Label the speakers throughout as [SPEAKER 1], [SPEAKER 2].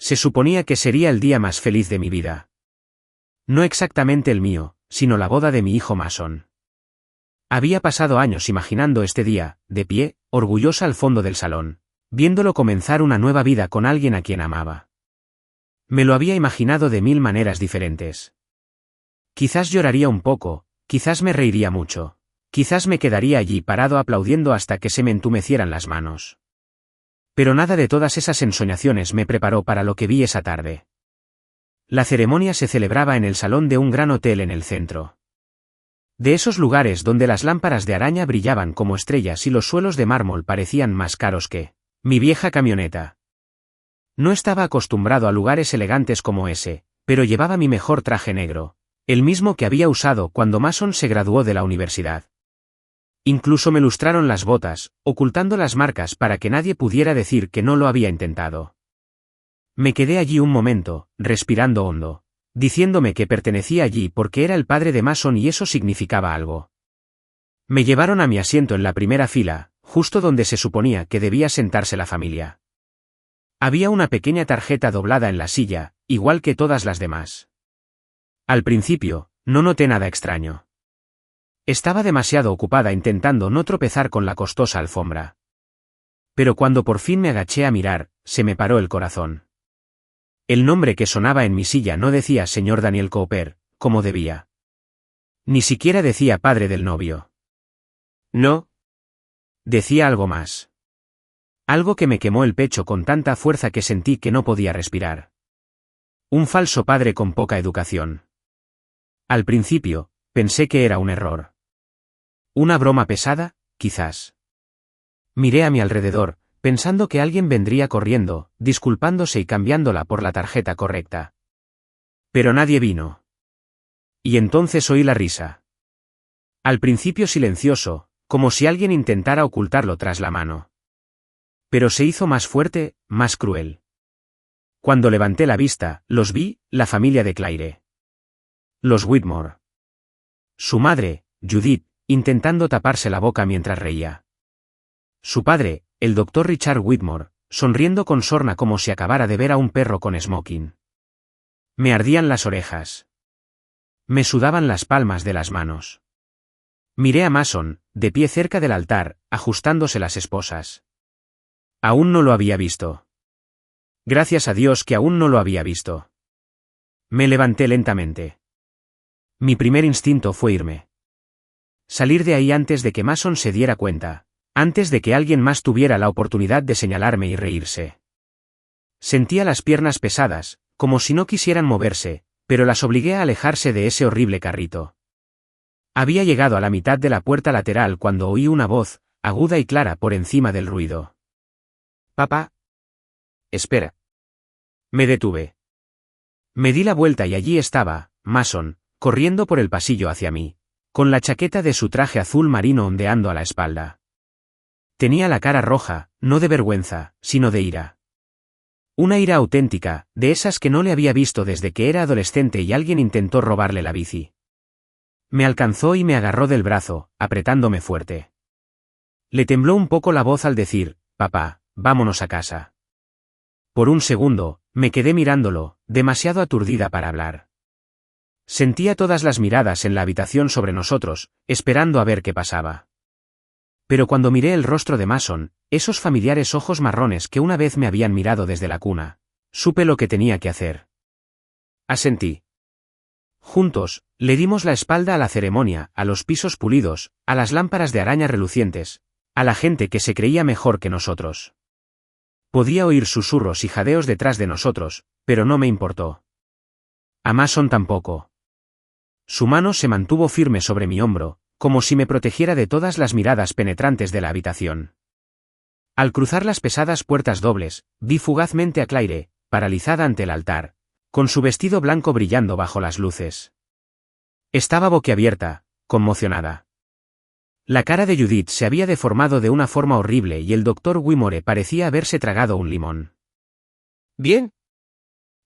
[SPEAKER 1] Se suponía que sería el día más feliz de mi vida. No exactamente el mío, sino la boda de mi hijo Mason. Había pasado años imaginando este día, de pie, orgullosa al fondo del salón, viéndolo comenzar una nueva vida con alguien a quien amaba. Me lo había imaginado de 1000 maneras diferentes. Quizás lloraría un poco, quizás me reiría mucho, quizás me quedaría allí parado aplaudiendo hasta que se me entumecieran las manos. Pero nada de todas esas ensoñaciones me preparó para lo que vi esa tarde. La ceremonia se celebraba en el salón de un gran hotel en el centro. De esos lugares donde las lámparas de araña brillaban como estrellas y los suelos de mármol parecían más caros que mi vieja camioneta. No estaba acostumbrado a lugares elegantes como ese, pero llevaba mi mejor traje negro, el mismo que había usado cuando Mason se graduó de la universidad. Incluso me lustraron las botas, ocultando las marcas para que nadie pudiera decir que no lo había intentado. Me quedé allí un momento, respirando hondo, diciéndome que pertenecía allí porque era el padre de Mason y eso significaba algo. Me llevaron a mi asiento en la primera fila, justo donde se suponía que debía sentarse la familia. Había una pequeña tarjeta doblada en la silla, igual que todas las demás. Al principio, no noté nada extraño. Estaba demasiado ocupada intentando no tropezar con la costosa alfombra. Pero cuando por fin me agaché a mirar, se me paró el corazón. El nombre que sonaba en mi silla no decía señor Daniel Cooper, como debía. Ni siquiera decía padre del novio. No. Decía algo más. Algo que me quemó el pecho con tanta fuerza que sentí que no podía respirar. Un falso padre con poca educación. Al principio, pensé que era un error. Una broma pesada, quizás. Miré a mi alrededor, pensando que alguien vendría corriendo, disculpándose y cambiándola por la tarjeta correcta. Pero nadie vino. Y entonces oí la risa. Al principio silencioso, como si alguien intentara ocultarlo tras la mano. Pero se hizo más fuerte, más cruel. Cuando levanté la vista, los vi, la familia de Claire. Los Whitmore. Su madre, Judith, intentando taparse la boca mientras reía. Su padre, el doctor Richard Whitmore, sonriendo con sorna como si acabara de ver a un perro con smoking. Me ardían las orejas. Me sudaban las palmas de las manos. Miré a Mason, de pie cerca del altar, ajustándose las esposas. Aún no lo había visto. Gracias a Dios que aún no lo había visto. Me levanté lentamente. Mi primer instinto fue irme. Salir de ahí antes de que Mason se diera cuenta, antes de que alguien más tuviera la oportunidad de señalarme y reírse. Sentía las piernas pesadas, como si no quisieran moverse, pero las obligué a alejarse de ese horrible carrito. Había llegado a la mitad de la puerta lateral cuando oí una voz, aguda y clara por encima del ruido. «Papá». «Espera». Me detuve. Me di la vuelta y allí estaba, Mason, corriendo por el pasillo hacia mí, con la chaqueta de su traje azul marino ondeando a la espalda. Tenía la cara roja, no de vergüenza, sino de ira. Una ira auténtica, de esas que no le había visto desde que era adolescente y alguien intentó robarle la bici. Me alcanzó y me agarró del brazo, apretándome fuerte. Le tembló un poco la voz al decir, «Papá, vámonos a casa». Por un segundo, me quedé mirándolo, demasiado aturdida para hablar. Sentía todas las miradas en la habitación sobre nosotros, esperando a ver qué pasaba. Pero cuando miré el rostro de Mason, esos familiares ojos marrones que una vez me habían mirado desde la cuna, supe lo que tenía que hacer. Asentí. Juntos, le dimos la espalda a la ceremonia, a los pisos pulidos, a las lámparas de araña relucientes, a la gente que se creía mejor que nosotros. Podía oír susurros y jadeos detrás de nosotros, pero no me importó. A Mason tampoco. Su mano se mantuvo firme sobre mi hombro, como si me protegiera de todas las miradas penetrantes de la habitación. Al cruzar las pesadas puertas dobles, vi fugazmente a Claire, paralizada ante el altar, con su vestido blanco brillando bajo las luces. Estaba boquiabierta, conmocionada. La cara de Judith se había deformado de una forma horrible y el doctor Whitmore parecía haberse tragado un limón. «¿Bien?»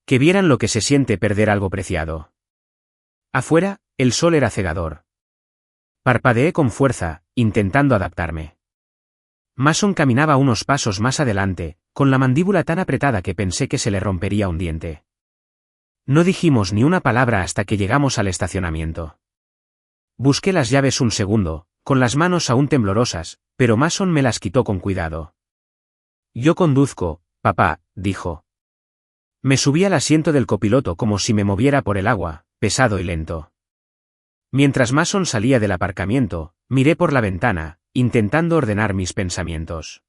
[SPEAKER 1] Que vieran lo que se siente perder algo preciado. Afuera, el sol era cegador. Parpadeé con fuerza, intentando adaptarme. Mason caminaba unos pasos más adelante, con la mandíbula tan apretada que pensé que se le rompería un diente. No dijimos ni una palabra hasta que llegamos al estacionamiento. Busqué las llaves un segundo, con las manos aún temblorosas, pero Mason me las quitó con cuidado. Yo conduzco, papá, dijo. Me subí al asiento del copiloto como si me moviera por el agua, pesado y lento. Mientras Mason salía del aparcamiento, miré por la ventana, intentando ordenar mis pensamientos.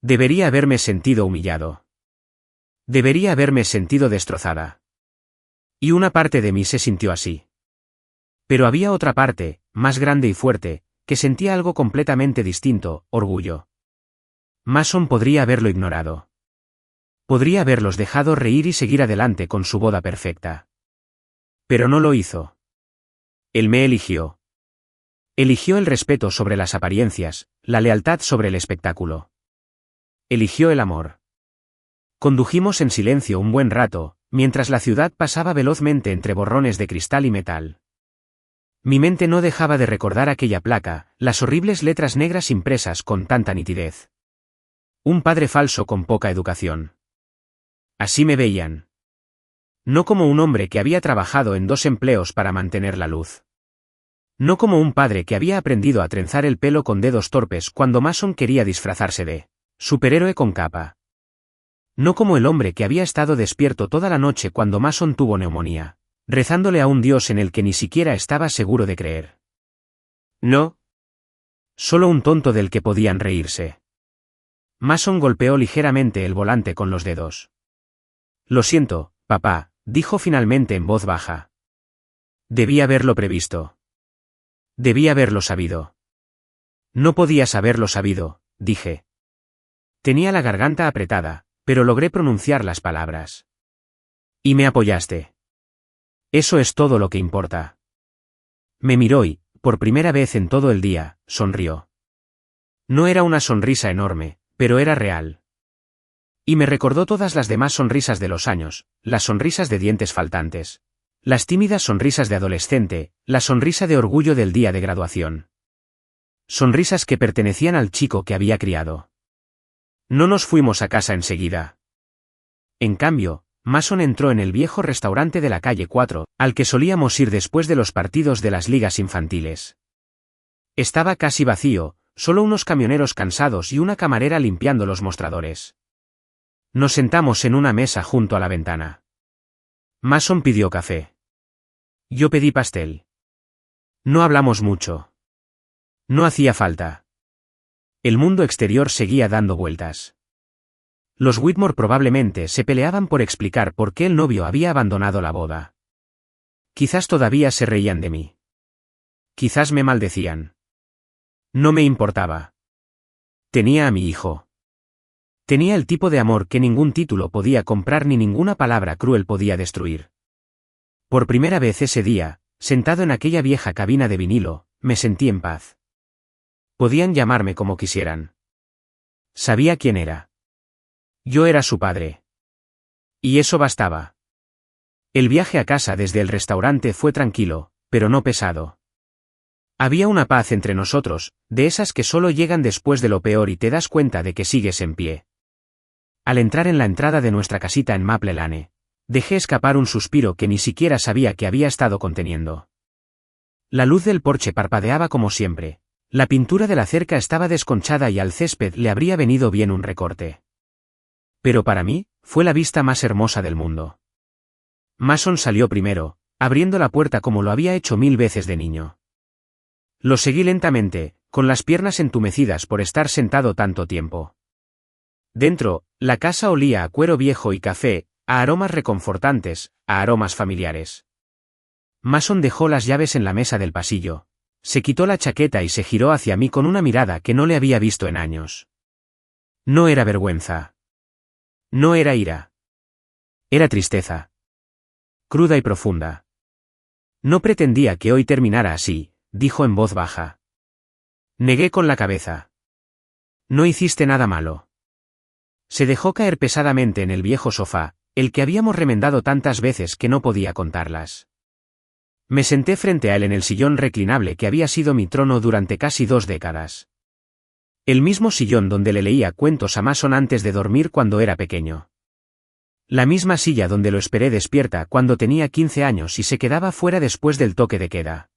[SPEAKER 1] Debería haberme sentido humillado. Debería haberme sentido destrozada. Y una parte de mí se sintió así. Pero había otra parte, más grande y fuerte, que sentía algo completamente distinto, orgullo. Mason podría haberlo ignorado. Podría haberlos dejado reír y seguir adelante con su boda perfecta. Pero no lo hizo. Él me eligió. Eligió el respeto sobre las apariencias, la lealtad sobre el espectáculo. Eligió el amor. Condujimos en silencio un buen rato, mientras la ciudad pasaba velozmente entre borrones de cristal y metal. Mi mente no dejaba de recordar aquella placa, las horribles letras negras impresas con tanta nitidez. Un padre falso con poca educación. Así me veían. No como un hombre que había trabajado en 2 empleos para mantener la luz. No como un padre que había aprendido a trenzar el pelo con dedos torpes cuando Mason quería disfrazarse de superhéroe con capa. No como el hombre que había estado despierto toda la noche cuando Mason tuvo neumonía, rezándole a un Dios en el que ni siquiera estaba seguro de creer. No. Solo un tonto del que podían reírse. Mason golpeó ligeramente el volante con los dedos. Lo siento, papá, dijo finalmente en voz baja. Debí haberlo previsto. Debí haberlo sabido. No podías haberlo sabido, dije. Tenía la garganta apretada, pero logré pronunciar las palabras. Y me apoyaste. Eso es todo lo que importa. Me miró y, por primera vez en todo el día, sonrió. No era una sonrisa enorme, pero era real. Y me recordó todas las demás sonrisas de los años, las sonrisas de dientes faltantes. Las tímidas sonrisas de adolescente, la sonrisa de orgullo del día de graduación. Sonrisas que pertenecían al chico que había criado. No nos fuimos a casa enseguida. En cambio, Mason entró en el viejo restaurante de la calle 4, al que solíamos ir después de los partidos de las ligas infantiles. Estaba casi vacío, solo unos camioneros cansados y una camarera limpiando los mostradores. Nos sentamos en una mesa junto a la ventana. Mason pidió café. Yo pedí pastel. No hablamos mucho. No hacía falta. El mundo exterior seguía dando vueltas. Los Whitmore probablemente se peleaban por explicar por qué el novio había abandonado la boda. Quizás todavía se reían de mí. Quizás me maldecían. No me importaba. Tenía a mi hijo. Tenía el tipo de amor que ningún título podía comprar ni ninguna palabra cruel podía destruir. Por primera vez ese día, sentado en aquella vieja cabina de vinilo, me sentí en paz. Podían llamarme como quisieran. Sabía quién era. Yo era su padre. Y eso bastaba. El viaje a casa desde el restaurante fue tranquilo, pero no pesado. Había una paz entre nosotros, de esas que solo llegan después de lo peor y te das cuenta de que sigues en pie. Al entrar en la entrada de nuestra casita en Maple Lane, dejé escapar un suspiro que ni siquiera sabía que había estado conteniendo. La luz del porche parpadeaba como siempre. La pintura de la cerca estaba desconchada y al césped le habría venido bien un recorte. Pero para mí, fue la vista más hermosa del mundo. Mason salió primero, abriendo la puerta como lo había hecho 1000 veces de niño. Lo seguí lentamente, con las piernas entumecidas por estar sentado tanto tiempo. Dentro, la casa olía a cuero viejo y café, a aromas reconfortantes, a aromas familiares. Mason dejó las llaves en la mesa del pasillo. Se quitó la chaqueta y se giró hacia mí con una mirada que no le había visto en años. No era vergüenza. No era ira. Era tristeza. Cruda y profunda. No pretendía que hoy terminara así, dijo en voz baja. Negué con la cabeza. No hiciste nada malo. Se dejó caer pesadamente en el viejo sofá, el que habíamos remendado tantas veces que no podía contarlas. Me senté frente a él en el sillón reclinable que había sido mi trono durante casi 2 décadas. El mismo sillón donde le leía cuentos a Mason antes de dormir cuando era pequeño. La misma silla donde lo esperé despierta cuando tenía 15 años y se quedaba fuera después del toque de queda.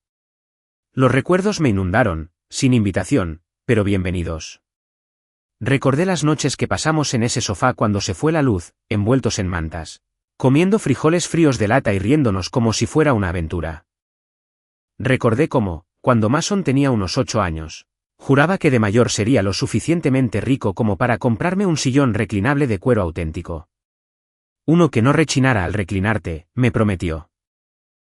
[SPEAKER 1] Los recuerdos me inundaron, sin invitación, pero bienvenidos. Recordé las noches que pasamos en ese sofá cuando se fue la luz, envueltos en mantas, comiendo frijoles fríos de lata y riéndonos como si fuera una aventura. Recordé cómo, cuando Mason tenía unos 8 años, juraba que de mayor sería lo suficientemente rico como para comprarme un sillón reclinable de cuero auténtico. Uno que no rechinara al reclinarte, me prometió.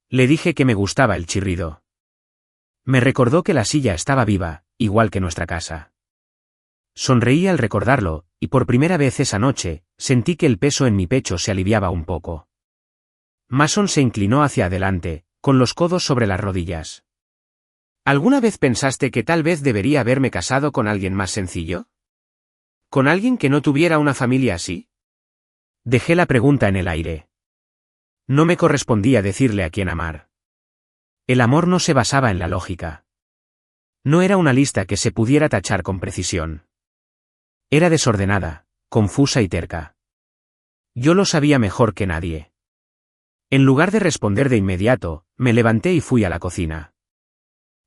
[SPEAKER 1] Le dije que me gustaba el chirrido. Me recordó que la silla estaba viva, igual que nuestra casa. Sonreí al recordarlo, y por primera vez esa noche, sentí que el peso en mi pecho se aliviaba un poco. Mason se inclinó hacia adelante, con los codos sobre las rodillas. ¿Alguna vez pensaste que tal vez debería haberme casado con alguien más sencillo? ¿Con alguien que no tuviera una familia así? Dejé la pregunta en el aire. No me correspondía decirle a quién amar. El amor no se basaba en la lógica. No era una lista que se pudiera tachar con precisión. Era desordenada, confusa y terca. Yo lo sabía mejor que nadie. En lugar de responder de inmediato, me levanté y fui a la cocina.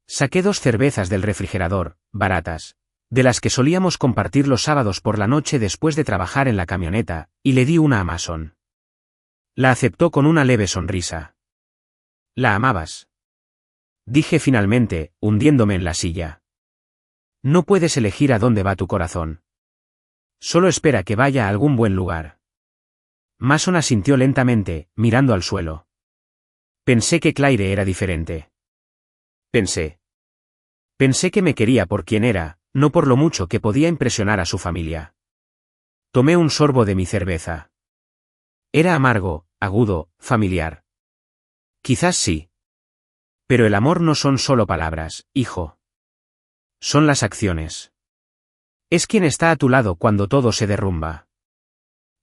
[SPEAKER 1] Saqué 2 cervezas del refrigerador, baratas, de las que solíamos compartir los sábados por la noche después de trabajar en la camioneta, y le di una a Mason. La aceptó con una leve sonrisa. ¿La amabas? Dije finalmente, hundiéndome en la silla. No puedes elegir a dónde va tu corazón. Solo espera que vaya a algún buen lugar. Mason asintió lentamente, mirando al suelo. Pensé que Claire era diferente. Pensé que me quería por quien era, no por lo mucho que podía impresionar a su familia. Tomé un sorbo de mi cerveza. Era amargo, agudo, familiar. Quizás sí. Pero el amor no son solo palabras, hijo. Son las acciones. Es quien está a tu lado cuando todo se derrumba.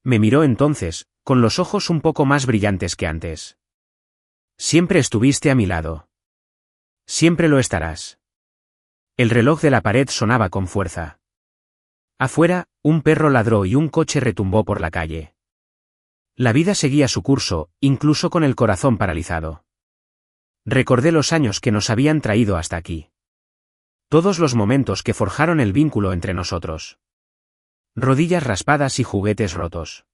[SPEAKER 1] Me miró entonces, con los ojos un poco más brillantes que antes. Siempre estuviste a mi lado. Siempre lo estarás. El reloj de la pared sonaba con fuerza. Afuera, un perro ladró y un coche retumbó por la calle. La vida seguía su curso, incluso con el corazón paralizado. Recordé los años que nos habían traído hasta aquí. Todos los momentos que forjaron el vínculo entre nosotros. Rodillas raspadas y juguetes rotos.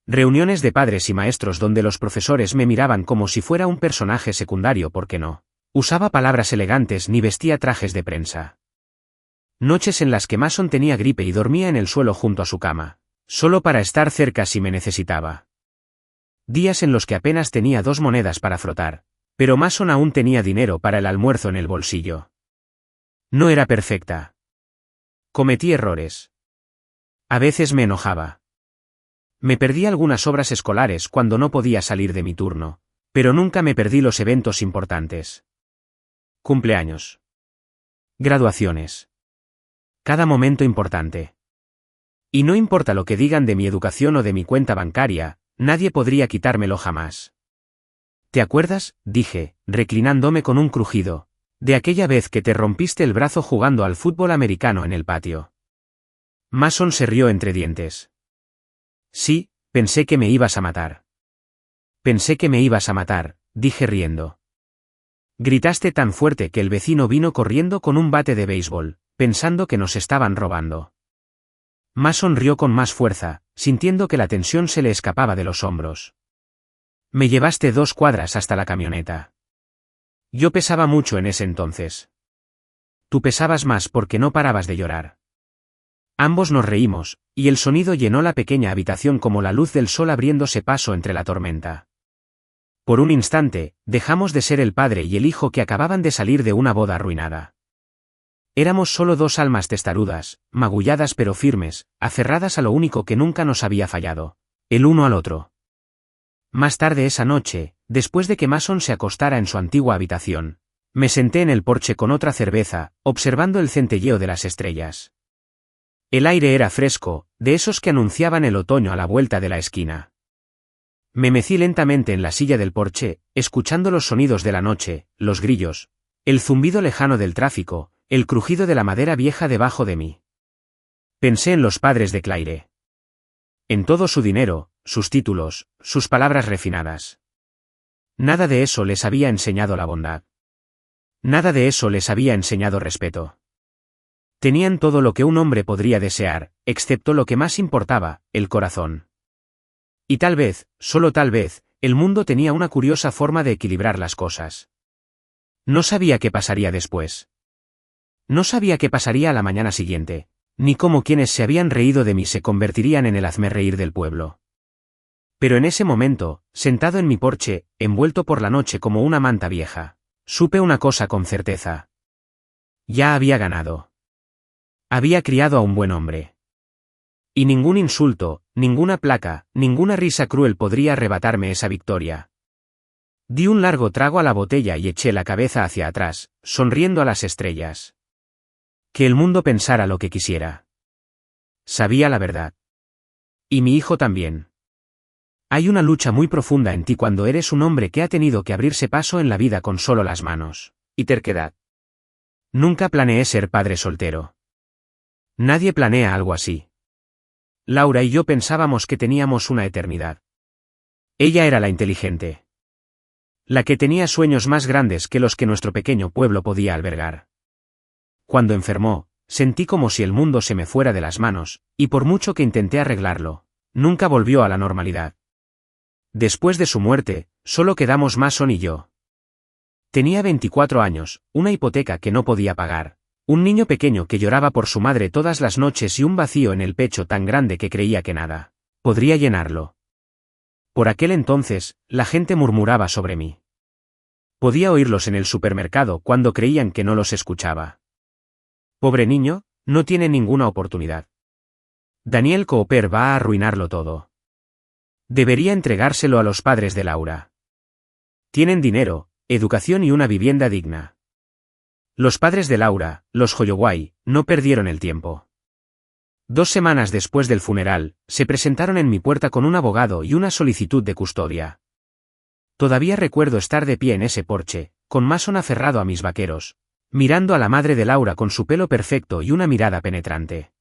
[SPEAKER 1] Reuniones de padres y maestros donde los profesores me miraban como si fuera un personaje secundario porque no usaba palabras elegantes ni vestía trajes de prensa. Noches en las que Mason tenía gripe y dormía en el suelo junto a su cama, solo para estar cerca si me necesitaba. Días en los que apenas tenía 2 monedas para frotar, pero Mason aún tenía dinero para el almuerzo en el bolsillo. No era perfecta. Cometí errores. A veces me enojaba. Me perdí algunas obras escolares cuando no podía salir de mi turno, pero nunca me perdí los eventos importantes. Cumpleaños. Graduaciones. Cada momento importante. Y no importa lo que digan de mi educación o de mi cuenta bancaria, nadie podría quitármelo jamás. ¿Te acuerdas?, dije, reclinándome con un crujido, de aquella vez que te rompiste el brazo jugando al fútbol americano en el patio? Mason se rió entre dientes. Sí, pensé que me ibas a matar. Pensé que me ibas a matar, dije riendo. Gritaste tan fuerte que el vecino vino corriendo con un bate de béisbol, pensando que nos estaban robando. Mason rió con más fuerza, sintiendo que la tensión se le escapaba de los hombros. Me llevaste 2 cuadras hasta la camioneta. Yo pesaba mucho en ese entonces. Tú pesabas más porque no parabas de llorar. Ambos nos reímos, y el sonido llenó la pequeña habitación como la luz del sol abriéndose paso entre la tormenta. Por un instante, dejamos de ser el padre y el hijo que acababan de salir de una boda arruinada. Éramos solo 2 almas testarudas, magulladas pero firmes, aferradas a lo único que nunca nos había fallado, el uno al otro. Más tarde esa noche, después de que Mason se acostara en su antigua habitación, me senté en el porche con otra cerveza, observando el centelleo de las estrellas. El aire era fresco, de esos que anunciaban el otoño a la vuelta de la esquina. Me mecí lentamente en la silla del porche, escuchando los sonidos de la noche, los grillos, el zumbido lejano del tráfico, El crujido de la madera vieja debajo de mí. Pensé en los padres de Claire. En todo su dinero, sus títulos, sus palabras refinadas. Nada de eso les había enseñado la bondad. Nada de eso les había enseñado respeto. Tenían todo lo que un hombre podría desear, excepto lo que más importaba, el corazón. Y tal vez, solo tal vez, el mundo tenía una curiosa forma de equilibrar las cosas. No sabía qué pasaría después. No sabía qué pasaría a la mañana siguiente, ni cómo quienes se habían reído de mí se convertirían en el hazmerreír del pueblo. Pero en ese momento, sentado en mi porche, envuelto por la noche como una manta vieja, supe una cosa con certeza. Ya había ganado. Había criado a un buen hombre. Y ningún insulto, ninguna placa, ninguna risa cruel podría arrebatarme esa victoria. Di un largo trago a la botella y eché la cabeza hacia atrás, sonriendo a las estrellas. Que el mundo pensara lo que quisiera. Sabía la verdad. Y mi hijo también. Hay una lucha muy profunda en ti cuando eres un hombre que ha tenido que abrirse paso en la vida con solo las manos y terquedad. Nunca planeé ser padre soltero. Nadie planea algo así. Laura y yo pensábamos que teníamos una eternidad. Ella era la inteligente. La que tenía sueños más grandes que los que nuestro pequeño pueblo podía albergar. Cuando enfermó, sentí como si el mundo se me fuera de las manos, y por mucho que intenté arreglarlo, nunca volvió a la normalidad. Después de su muerte, solo quedamos Mason y yo. Tenía 24 años, una hipoteca que no podía pagar. Un niño pequeño que lloraba por su madre todas las noches y un vacío en el pecho tan grande que creía que nada podría llenarlo. Por aquel entonces, la gente murmuraba sobre mí. Podía oírlos en el supermercado cuando creían que no los escuchaba. Pobre niño, no tiene ninguna oportunidad. Daniel Cooper va a arruinarlo todo. Debería entregárselo a los padres de Laura. Tienen dinero, educación y una vivienda digna. Los padres de Laura, los Holloway, no perdieron el tiempo. 2 semanas después del funeral, se presentaron en mi puerta con un abogado y una solicitud de custodia. Todavía recuerdo estar de pie en ese porche, con Mason aferrado a mis vaqueros, mirando a la madre de Laura con su pelo perfecto y una mirada penetrante.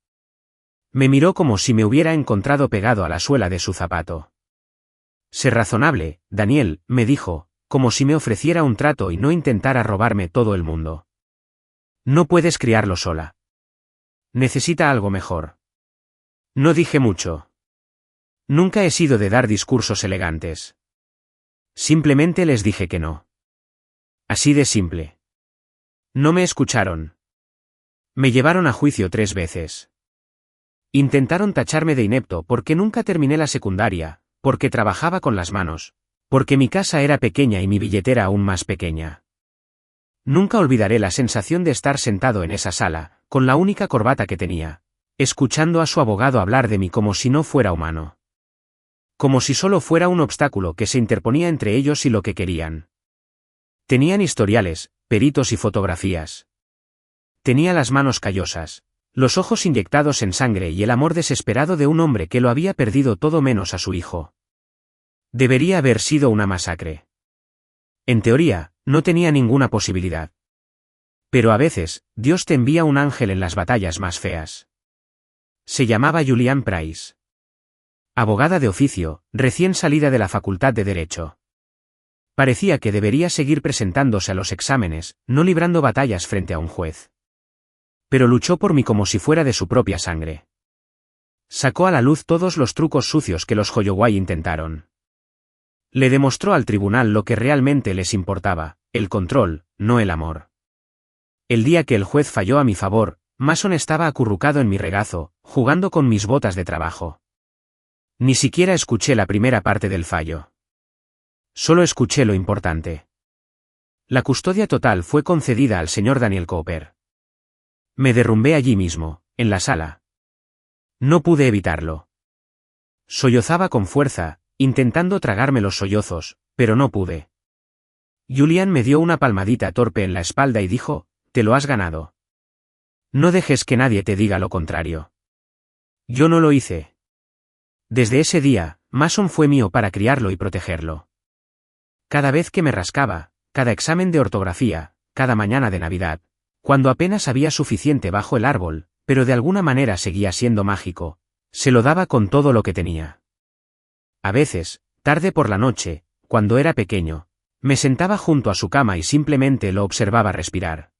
[SPEAKER 1] Me miró como si me hubiera encontrado pegado a la suela de su zapato. Sé razonable, Daniel, me dijo, como si me ofreciera un trato y no intentara robarme todo el mundo. No puedes criarlo sola. Necesita algo mejor. No dije mucho. Nunca he sido de dar discursos elegantes. Simplemente les dije que no. Así de simple. No me escucharon. Me llevaron a juicio 3 veces. Intentaron tacharme de inepto porque nunca terminé la secundaria, porque trabajaba con las manos, porque mi casa era pequeña y mi billetera aún más pequeña. Nunca olvidaré la sensación de estar sentado en esa sala, con la única corbata que tenía, escuchando a su abogado hablar de mí como si no fuera humano. Como si solo fuera un obstáculo que se interponía entre ellos y lo que querían. Tenían historiales, peritos y fotografías. Tenía las manos callosas, los ojos inyectados en sangre y el amor desesperado de un hombre que lo había perdido todo menos a su hijo. Debería haber sido una masacre. En teoría, no tenía ninguna posibilidad. Pero a veces, Dios te envía un ángel en las batallas más feas. Se llamaba Julianne Price. Abogada de oficio, recién salida de la Facultad de Derecho. Parecía que debería seguir presentándose a los exámenes, no librando batallas frente a un juez. Pero luchó por mí como si fuera de su propia sangre. Sacó a la luz todos los trucos sucios que los Holloway intentaron. Le demostró al tribunal lo que realmente les importaba, el control, no el amor. El día que el juez falló a mi favor, Mason estaba acurrucado en mi regazo, jugando con mis botas de trabajo. Ni siquiera escuché la primera parte del fallo. Solo escuché lo importante. La custodia total fue concedida al señor Daniel Cooper. Me derrumbé allí mismo, en la sala. No pude evitarlo. Sollozaba con fuerza, intentando tragarme los sollozos, pero no pude. Julianne me dio una palmadita torpe en la espalda y dijo, «Te lo has ganado. No dejes que nadie te diga lo contrario». Yo no lo hice. Desde ese día, Mason fue mío para criarlo y protegerlo. Cada vez que me rascaba, cada examen de ortografía, cada mañana de Navidad, Cuando apenas había suficiente bajo el árbol, pero de alguna manera seguía siendo mágico, se lo daba con todo lo que tenía. A veces, tarde por la noche, cuando era pequeño, me sentaba junto a su cama y simplemente lo observaba respirar.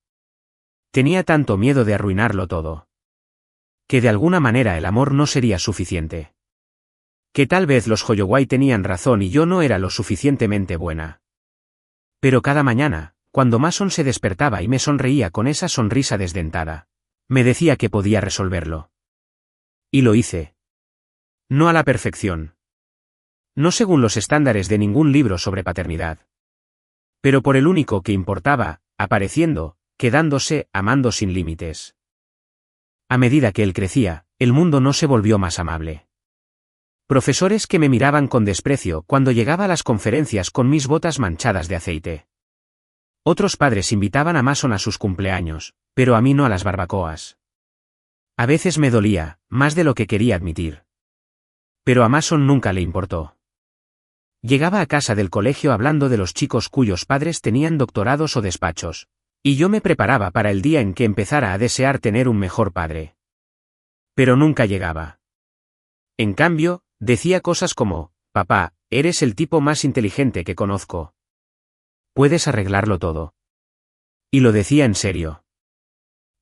[SPEAKER 1] Tenía tanto miedo de arruinarlo todo. Que de alguna manera el amor no sería suficiente. Que tal vez los Holloway tenían razón y yo no era lo suficientemente buena. Pero cada mañana, cuando Mason se despertaba y me sonreía con esa sonrisa desdentada, me decía que podía resolverlo. Y lo hice. No a la perfección. No según los estándares de ningún libro sobre paternidad. Pero por el único que importaba, apareciendo, quedándose, amando sin límites. A medida que él crecía, el mundo no se volvió más amable. Profesores que me miraban con desprecio cuando llegaba a las conferencias con mis botas manchadas de aceite. Otros padres invitaban a Mason a sus cumpleaños, pero a mí no a las barbacoas. A veces me dolía, más de lo que quería admitir. Pero a Mason nunca le importó. Llegaba a casa del colegio hablando de los chicos cuyos padres tenían doctorados o despachos, y yo me preparaba para el día en que empezara a desear tener un mejor padre. Pero nunca llegaba. En cambio, decía cosas como, papá, eres el tipo más inteligente que conozco. Puedes arreglarlo todo. Y lo decía en serio.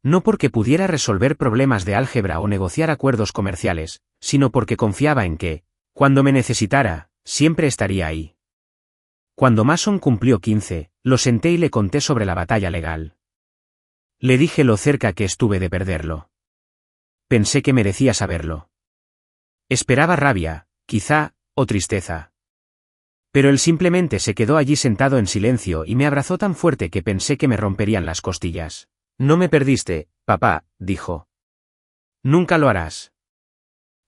[SPEAKER 1] No porque pudiera resolver problemas de álgebra o negociar acuerdos comerciales, sino porque confiaba en que, cuando me necesitara, siempre estaría ahí. Cuando Mason cumplió 15, lo senté y le conté sobre la batalla legal. Le dije lo cerca que estuve de perderlo. Pensé que merecía saberlo. Esperaba rabia, quizá, o tristeza. Pero él simplemente se quedó allí sentado en silencio y me abrazó tan fuerte que pensé que me romperían las costillas. No me perdiste, papá, dijo. Nunca lo harás.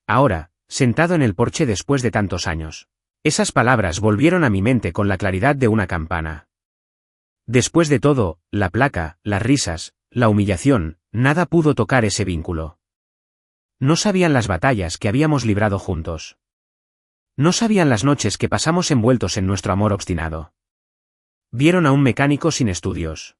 [SPEAKER 1] Ahora, sentado en el porche después de tantos años. Esas palabras volvieron a mi mente con la claridad de una campana. Después de todo, la placa, las risas, la humillación, nada pudo tocar ese vínculo. No sabían las batallas que habíamos librado juntos. No sabían las noches que pasamos envueltos en nuestro amor obstinado. Vieron a un mecánico sin estudios.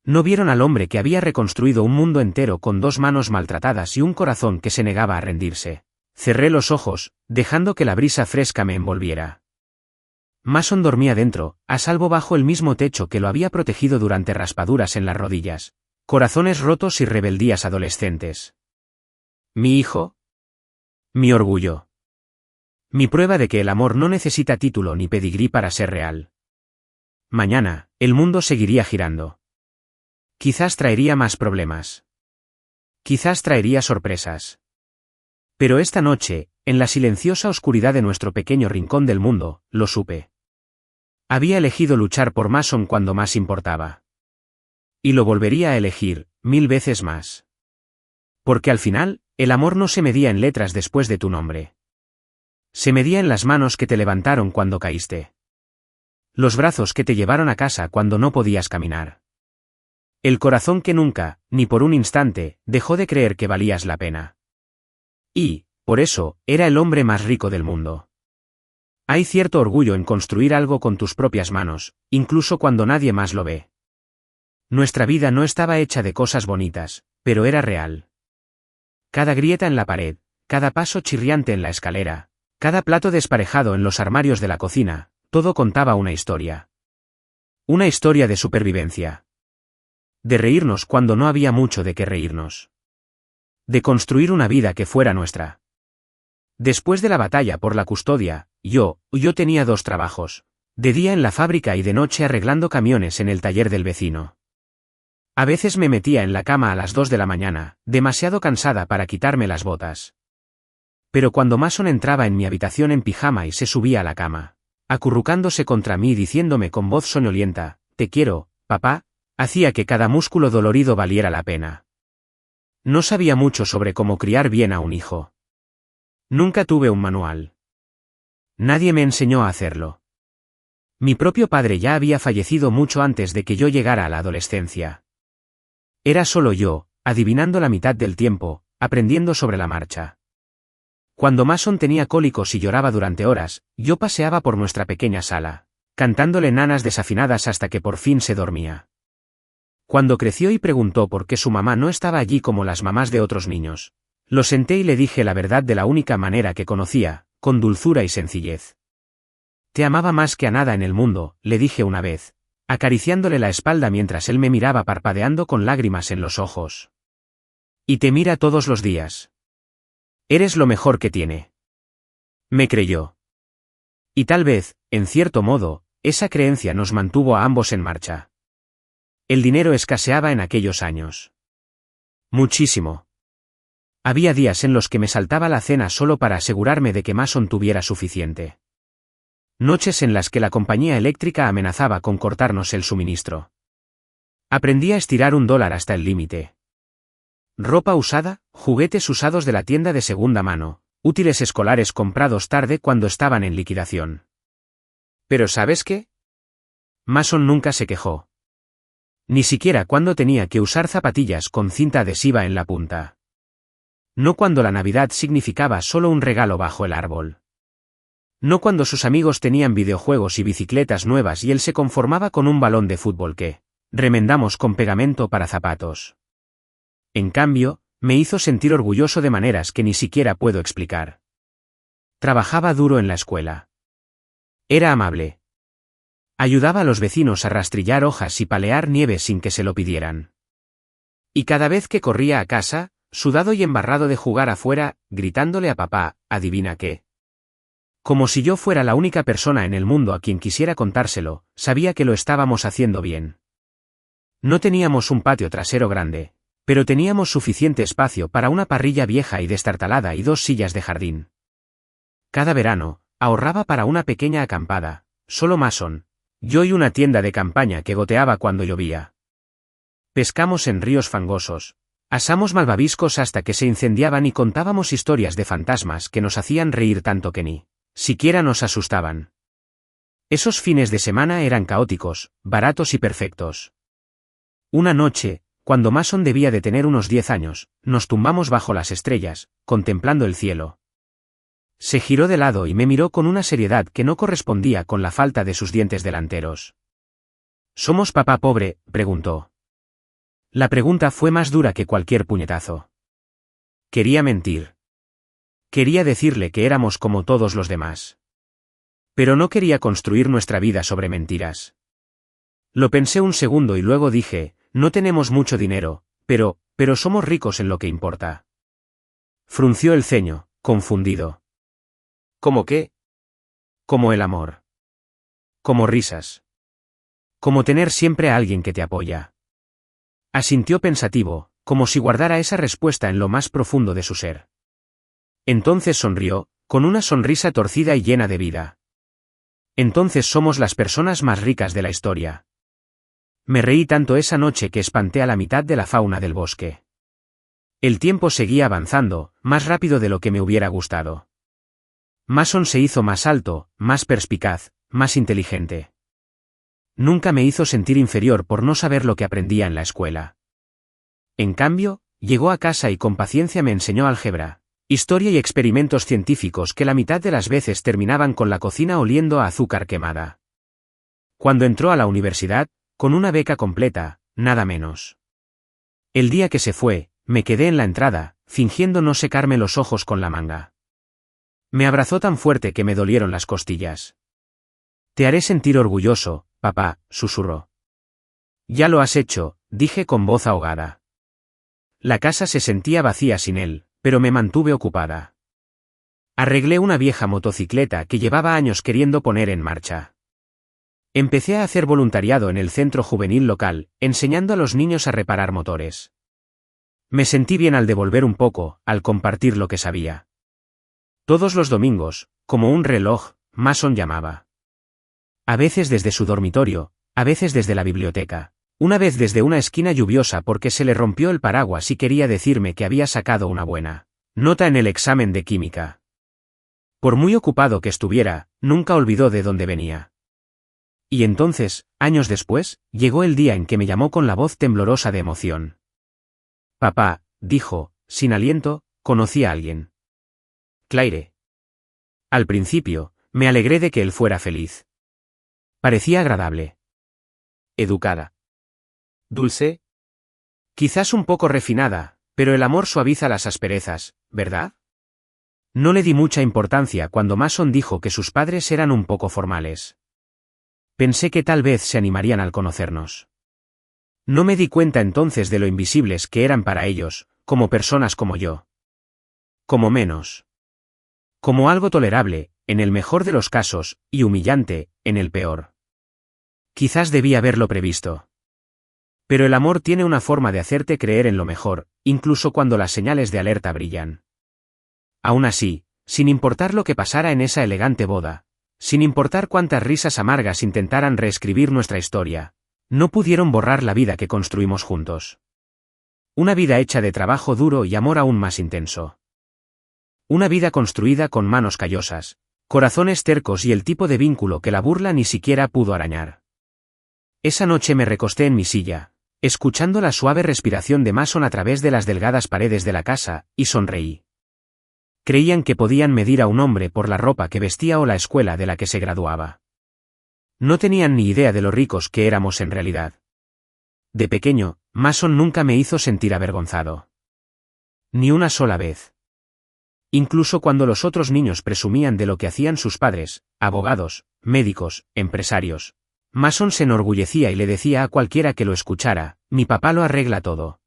[SPEAKER 1] No vieron al hombre que había reconstruido un mundo entero con 2 manos maltratadas y un corazón que se negaba a rendirse. Cerré los ojos, dejando que la brisa fresca me envolviera. Mason dormía dentro, a salvo bajo el mismo techo que lo había protegido durante raspaduras en las rodillas, corazones rotos y rebeldías adolescentes. Mi hijo. Mi orgullo. Mi prueba de que el amor no necesita título ni pedigrí para ser real. Mañana, el mundo seguiría girando. Quizás traería más problemas. Quizás traería sorpresas. Pero esta noche, en la silenciosa oscuridad de nuestro pequeño rincón del mundo, lo supe. Había elegido luchar por Mason cuando más importaba. Y lo volvería a elegir, 1000 veces más. Porque al final, el amor no se medía en letras después de tu nombre. Se medía en las manos que te levantaron cuando caíste. Los brazos que te llevaron a casa cuando no podías caminar. El corazón que nunca, ni por un instante, dejó de creer que valías la pena. Y, por eso, era el hombre más rico del mundo. Hay cierto orgullo en construir algo con tus propias manos, incluso cuando nadie más lo ve. Nuestra vida no estaba hecha de cosas bonitas, pero era real. Cada grieta en la pared, cada paso chirriante en la escalera, cada plato desparejado en los armarios de la cocina, todo contaba una historia. Una historia de supervivencia. De reírnos cuando no había mucho de qué reírnos. De construir una vida que fuera nuestra. Después de la batalla por la custodia, yo tenía 2 trabajos. De día en la fábrica y de noche arreglando camiones en el taller del vecino. A veces me metía en la cama a las 2 de la mañana, demasiado cansada para quitarme las botas. Pero cuando Mason entraba en mi habitación en pijama y se subía a la cama, acurrucándose contra mí diciéndome con voz soñolienta, «Te quiero, papá», hacía que cada músculo dolorido valiera la pena. No sabía mucho sobre cómo criar bien a un hijo. Nunca tuve un manual. Nadie me enseñó a hacerlo. Mi propio padre ya había fallecido mucho antes de que yo llegara a la adolescencia. Era solo yo, adivinando la mitad del tiempo, aprendiendo sobre la marcha. Cuando Mason tenía cólicos y lloraba durante horas, yo paseaba por nuestra pequeña sala, cantándole nanas desafinadas hasta que por fin se dormía. Cuando creció y preguntó por qué su mamá no estaba allí como las mamás de otros niños, lo senté y le dije la verdad de la única manera que conocía, con dulzura y sencillez. Te amaba más que a nada en el mundo, le dije una vez, acariciándole la espalda mientras él me miraba parpadeando con lágrimas en los ojos. Y te mira todos los días. Eres lo mejor que tiene. Me creyó. Y tal vez, en cierto modo, esa creencia nos mantuvo a ambos en marcha. El dinero escaseaba en aquellos años. Muchísimo. Había días en los que me saltaba la cena solo para asegurarme de que Mason tuviera suficiente. Noches en las que la compañía eléctrica amenazaba con cortarnos el suministro. Aprendí a estirar $1 hasta el límite. Ropa usada, juguetes usados de la tienda de segunda mano, útiles escolares comprados tarde cuando estaban en liquidación. Pero ¿sabes qué? Mason nunca se quejó. Ni siquiera cuando tenía que usar zapatillas con cinta adhesiva en la punta. No cuando la Navidad significaba solo un regalo bajo el árbol. No cuando sus amigos tenían videojuegos y bicicletas nuevas y él se conformaba con un balón de fútbol que remendamos con pegamento para zapatos. En cambio, me hizo sentir orgulloso de maneras que ni siquiera puedo explicar. Trabajaba duro en la escuela. Era amable. Ayudaba a los vecinos a rastrillar hojas y palear nieve sin que se lo pidieran. Y cada vez que corría a casa, sudado y embarrado de jugar afuera, gritándole a papá, adivina qué. Como si yo fuera la única persona en el mundo a quien quisiera contárselo, sabía que lo estábamos haciendo bien. No teníamos un patio trasero grande, pero teníamos suficiente espacio para una parrilla vieja y destartalada y 2 sillas de jardín. Cada verano, ahorraba para una pequeña acampada, solo Mason, yo y una tienda de campaña que goteaba cuando llovía. Pescamos en ríos fangosos, asamos malvaviscos hasta que se incendiaban y contábamos historias de fantasmas que nos hacían reír tanto que ni siquiera nos asustaban. Esos fines de semana eran caóticos, baratos y perfectos. Una noche, cuando Mason debía de tener unos 10 años, nos tumbamos bajo las estrellas, contemplando el cielo. Se giró de lado y me miró con una seriedad que no correspondía con la falta de sus dientes delanteros. ¿Somos papá pobre?, preguntó. La pregunta fue más dura que cualquier puñetazo. Quería mentir. Quería decirle que éramos como todos los demás. Pero no quería construir nuestra vida sobre mentiras. Lo pensé un segundo y luego dije, no tenemos mucho dinero, pero somos ricos en lo que importa. Frunció el ceño, confundido. ¿Cómo qué? Como el amor. Como risas. Como tener siempre a alguien que te apoya. Asintió pensativo, como si guardara esa respuesta en lo más profundo de su ser. Entonces sonrió, con una sonrisa torcida y llena de vida. Entonces somos las personas más ricas de la historia. Me reí tanto esa noche que espanté a la mitad de la fauna del bosque. El tiempo seguía avanzando, más rápido de lo que me hubiera gustado. Mason se hizo más alto, más perspicaz, más inteligente. Nunca me hizo sentir inferior por no saber lo que aprendía en la escuela. En cambio, llegó a casa y con paciencia me enseñó álgebra, historia y experimentos científicos que la mitad de las veces terminaban con la cocina oliendo a azúcar quemada. Cuando entró a la universidad, con una beca completa, nada menos. El día que se fue, me quedé en la entrada, fingiendo no secarme los ojos con la manga. Me abrazó tan fuerte que me dolieron las costillas. Te haré sentir orgulloso, papá, susurró. Ya lo has hecho, dije con voz ahogada. La casa se sentía vacía sin él, pero me mantuve ocupada. Arreglé una vieja motocicleta que llevaba años queriendo poner en marcha. Empecé a hacer voluntariado en el centro juvenil local, enseñando a los niños a reparar motores. Me sentí bien al devolver un poco, al compartir lo que sabía. Todos los domingos, como un reloj, Mason llamaba. A veces desde su dormitorio, a veces desde la biblioteca. Una vez desde una esquina lluviosa porque se le rompió el paraguas y quería decirme que había sacado una buena nota en el examen de química. Por muy ocupado que estuviera, nunca olvidó de dónde venía. Y entonces, años después, llegó el día en que me llamó con la voz temblorosa de emoción. Papá, dijo, sin aliento, conocí a alguien. Claire. Al principio, me alegré de que él fuera feliz. Parecía agradable. Educada. ¿Dulce? Quizás un poco refinada, pero el amor suaviza las asperezas, ¿verdad? No le di mucha importancia cuando Mason dijo que sus padres eran un poco formales. Pensé que tal vez se animarían al conocernos. No me di cuenta entonces de lo invisibles que eran para ellos, como personas como yo. Como menos. Como algo tolerable, en el mejor de los casos, y humillante, en el peor. Quizás debí haberlo previsto. Pero el amor tiene una forma de hacerte creer en lo mejor, incluso cuando las señales de alerta brillan. Aún así, sin importar lo que pasara en esa elegante boda, sin importar cuántas risas amargas intentaran reescribir nuestra historia, no pudieron borrar la vida que construimos juntos. Una vida hecha de trabajo duro y amor aún más intenso. Una vida construida con manos callosas, corazones tercos y el tipo de vínculo que la burla ni siquiera pudo arañar. Esa noche me recosté en mi silla, escuchando la suave respiración de Mason a través de las delgadas paredes de la casa, y sonreí. Creían que podían medir a un hombre por la ropa que vestía o la escuela de la que se graduaba. No tenían ni idea de lo ricos que éramos en realidad. De pequeño, Mason nunca me hizo sentir avergonzado. Ni una sola vez. Incluso cuando los otros niños presumían de lo que hacían sus padres, abogados, médicos, empresarios, Mason se enorgullecía y le decía a cualquiera que lo escuchara, mi papá lo arregla todo.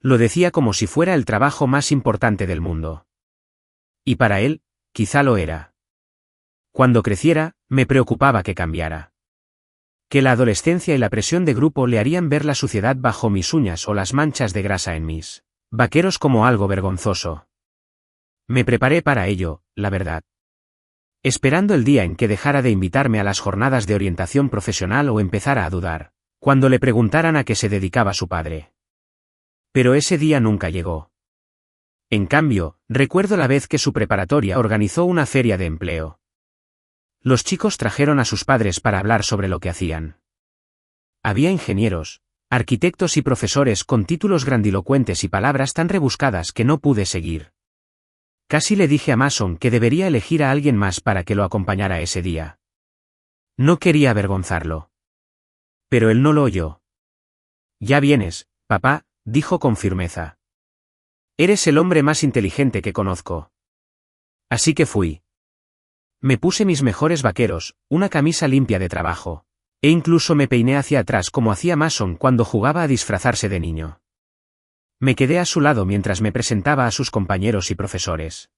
[SPEAKER 1] Lo decía como si fuera el trabajo más importante del mundo. Y para él, quizá lo era. Cuando creciera, me preocupaba que cambiara. Que la adolescencia y la presión de grupo le harían ver la suciedad bajo mis uñas o las manchas de grasa en mis vaqueros como algo vergonzoso. Me preparé para ello, la verdad. Esperando el día en que dejara de invitarme a las jornadas de orientación profesional o empezara a dudar, cuando le preguntaran a qué se dedicaba su padre. Pero ese día nunca llegó. En cambio, recuerdo la vez que su preparatoria organizó una feria de empleo. Los chicos trajeron a sus padres para hablar sobre lo que hacían. Había ingenieros, arquitectos y profesores con títulos grandilocuentes y palabras tan rebuscadas que no pude seguir. Casi le dije a Mason que debería elegir a alguien más para que lo acompañara ese día. No quería avergonzarlo. Pero él no lo oyó. Ya vienes, papá, dijo con firmeza. Eres el hombre más inteligente que conozco. Así que fui. Me puse mis mejores vaqueros, una camisa limpia de trabajo. E incluso me peiné hacia atrás como hacía Mason cuando jugaba a disfrazarse de niño. Me quedé a su lado mientras me presentaba a sus compañeros y profesores.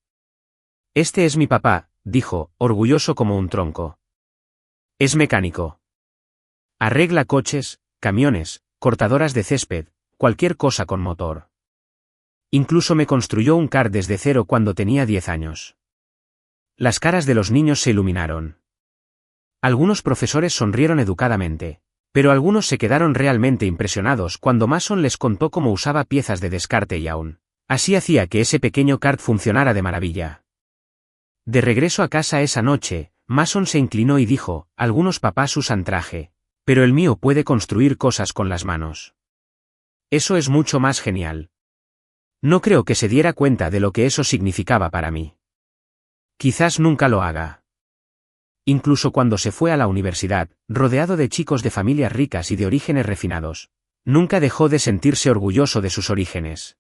[SPEAKER 1] Este es mi papá, dijo, orgulloso como un tronco. Es mecánico. Arregla coches, camiones, cortadoras de césped, cualquier cosa con motor. Incluso me construyó un kart desde cero cuando tenía 10 años. Las caras de los niños se iluminaron. Algunos profesores sonrieron educadamente, pero algunos se quedaron realmente impresionados cuando Mason les contó cómo usaba piezas de descarte y aún así hacía que ese pequeño kart funcionara de maravilla. De regreso a casa esa noche, Mason se inclinó y dijo, algunos papás usan traje, pero el mío puede construir cosas con las manos. Eso es mucho más genial. No creo que se diera cuenta de lo que eso significaba para mí. Quizás nunca lo haga. Incluso cuando se fue a la universidad, rodeado de chicos de familias ricas y de orígenes refinados, nunca dejó de sentirse orgulloso de sus orígenes.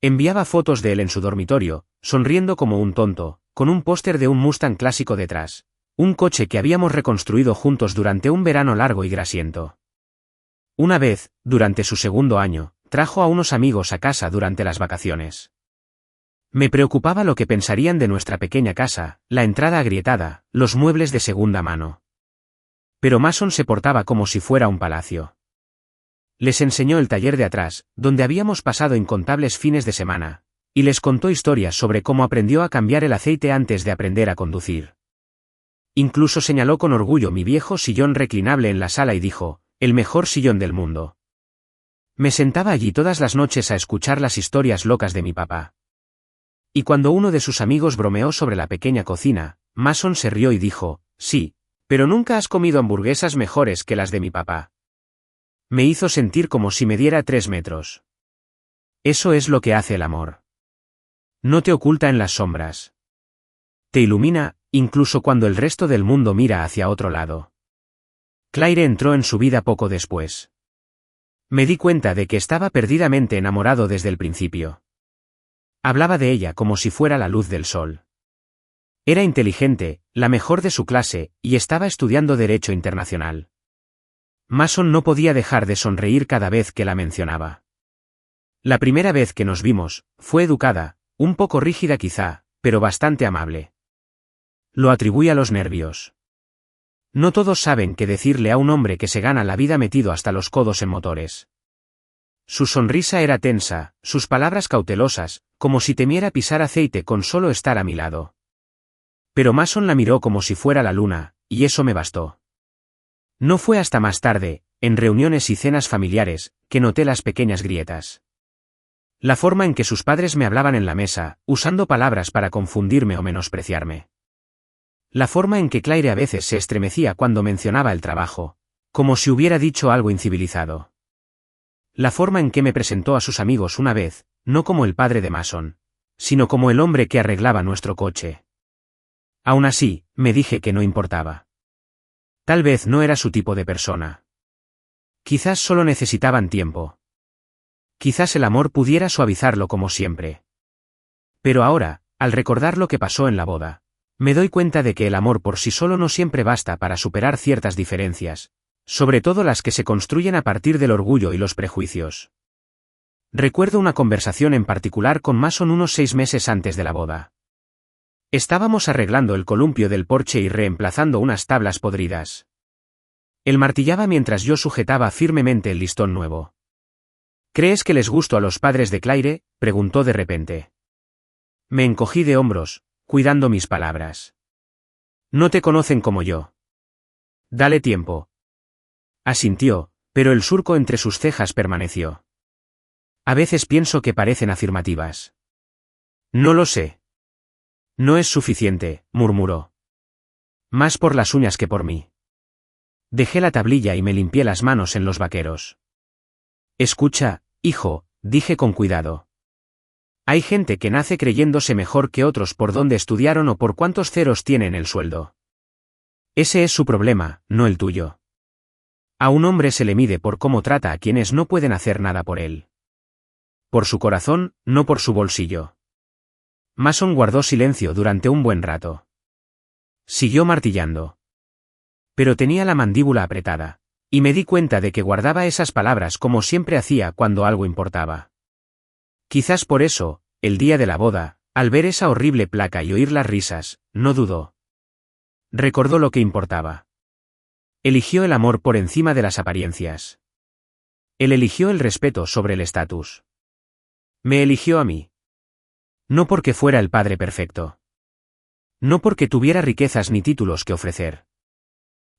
[SPEAKER 1] Enviaba fotos de él en su dormitorio, sonriendo como un tonto, con un póster de un Mustang clásico detrás, un coche que habíamos reconstruido juntos durante un verano largo y grasiento. Una vez, durante su segundo año, trajo a unos amigos a casa durante las vacaciones. Me preocupaba lo que pensarían de nuestra pequeña casa, la entrada agrietada, los muebles de segunda mano. Pero Mason se portaba como si fuera un palacio. Les enseñó el taller de atrás, donde habíamos pasado incontables fines de semana, y les contó historias sobre cómo aprendió a cambiar el aceite antes de aprender a conducir. Incluso señaló con orgullo mi viejo sillón reclinable en la sala y dijo, el mejor sillón del mundo. Me sentaba allí todas las noches a escuchar las historias locas de mi papá. Y cuando uno de sus amigos bromeó sobre la pequeña cocina, Mason se rió y dijo, sí, pero nunca has comido hamburguesas mejores que las de mi papá. Me hizo sentir como si me diera 3 metros. Eso es lo que hace el amor. No te oculta en las sombras. Te ilumina, incluso cuando el resto del mundo mira hacia otro lado. Claire entró en su vida poco después. Me di cuenta de que estaba perdidamente enamorado desde el principio. Hablaba de ella como si fuera la luz del sol. Era inteligente, la mejor de su clase, y estaba estudiando Derecho Internacional. Mason no podía dejar de sonreír cada vez que la mencionaba. La primera vez que nos vimos, fue educada, un poco rígida quizá, pero bastante amable. Lo atribuí a los nervios. No todos saben qué decirle a un hombre que se gana la vida metido hasta los codos en motores. Su sonrisa era tensa, sus palabras cautelosas, como si temiera pisar aceite con solo estar a mi lado. Pero Mason la miró como si fuera la luna, y eso me bastó. No fue hasta más tarde, en reuniones y cenas familiares, que noté las pequeñas grietas. La forma en que sus padres me hablaban en la mesa, usando palabras para confundirme o menospreciarme. La forma en que Claire a veces se estremecía cuando mencionaba el trabajo, como si hubiera dicho algo incivilizado. La forma en que me presentó a sus amigos una vez, no como el padre de Mason, sino como el hombre que arreglaba nuestro coche. Aún así, me dije que no importaba. Tal vez no era su tipo de persona. Quizás solo necesitaban tiempo. Quizás el amor pudiera suavizarlo como siempre. Pero ahora, al recordar lo que pasó en la boda, me doy cuenta de que el amor por sí solo no siempre basta para superar ciertas diferencias, sobre todo las que se construyen a partir del orgullo y los prejuicios. Recuerdo una conversación en particular con Mason unos 6 meses antes de la boda. Estábamos arreglando el columpio del porche y reemplazando unas tablas podridas. Él martillaba mientras yo sujetaba firmemente el listón nuevo. ¿Crees que les gusto a los padres de Claire?, preguntó de repente. Me encogí de hombros, cuidando mis palabras. No te conocen como yo. Dale tiempo. Asintió, pero el surco entre sus cejas permaneció. A veces pienso que parecen afirmativas. No lo sé. No es suficiente, murmuró. Más por las uñas que por mí. Dejé la tablilla y me limpié las manos en los vaqueros. Escucha, hijo, dije con cuidado. Hay gente que nace creyéndose mejor que otros por dónde estudiaron o por cuántos ceros tienen el sueldo. Ese es su problema, no el tuyo. A un hombre se le mide por cómo trata a quienes no pueden hacer nada por él. Por su corazón, no por su bolsillo. Mason guardó silencio durante un buen rato. Siguió martillando. Pero tenía la mandíbula apretada, y me di cuenta de que guardaba esas palabras como siempre hacía cuando algo importaba. Quizás por eso, el día de la boda, al ver esa horrible placa y oír las risas, no dudó. Recordó lo que importaba. Eligió el amor por encima de las apariencias. Él eligió el respeto sobre el estatus. Me eligió a mí. No porque fuera el padre perfecto. No porque tuviera riquezas ni títulos que ofrecer.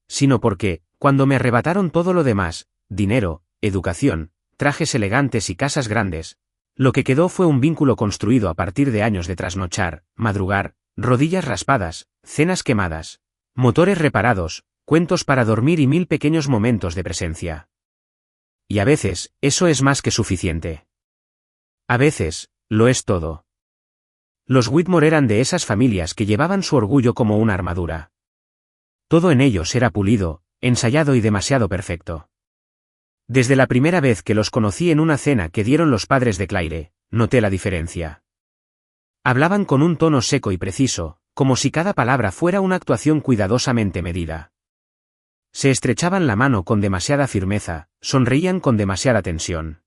[SPEAKER 1] Sino porque, cuando me arrebataron todo lo demás, dinero, educación, trajes elegantes y casas grandes, lo que quedó fue un vínculo construido a partir de años de trasnochar, madrugar, rodillas raspadas, cenas quemadas, motores reparados, cuentos para dormir y 1000 pequeños momentos de presencia. Y a veces, eso es más que suficiente. A veces, lo es todo. Los Whitmore eran de esas familias que llevaban su orgullo como una armadura. Todo en ellos era pulido, ensayado y demasiado perfecto. Desde la primera vez que los conocí en una cena que dieron los padres de Claire, noté la diferencia. Hablaban con un tono seco y preciso, como si cada palabra fuera una actuación cuidadosamente medida. Se estrechaban la mano con demasiada firmeza, sonreían con demasiada tensión.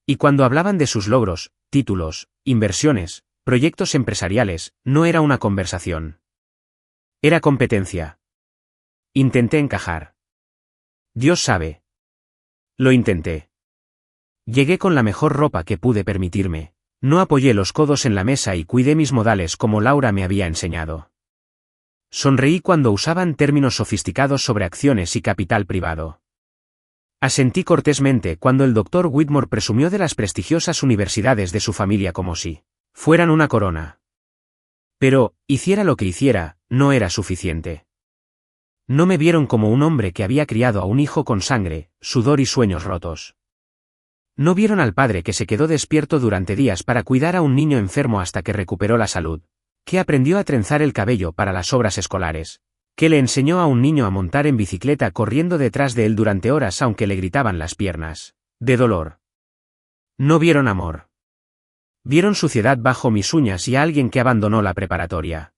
[SPEAKER 1] Y cuando hablaban de sus logros, títulos, inversiones, proyectos empresariales, no era una conversación. Era competencia. Intenté encajar. Dios sabe. Lo intenté. Llegué con la mejor ropa que pude permitirme, no apoyé los codos en la mesa y cuidé mis modales como Laura me había enseñado. Sonreí cuando usaban términos sofisticados sobre acciones y capital privado. Asentí cortésmente cuando el Dr. Whitmore presumió de las prestigiosas universidades de su familia como si fueran una corona. Pero, hiciera lo que hiciera, no era suficiente. No me vieron como un hombre que había criado a un hijo con sangre, sudor y sueños rotos. No vieron al padre que se quedó despierto durante días para cuidar a un niño enfermo hasta que recuperó la salud, que aprendió a trenzar el cabello para las obras escolares, que le enseñó a un niño a montar en bicicleta corriendo detrás de él durante horas aunque le gritaban las piernas. De dolor. No vieron amor. Vieron suciedad bajo mis uñas y a alguien que abandonó la preparatoria.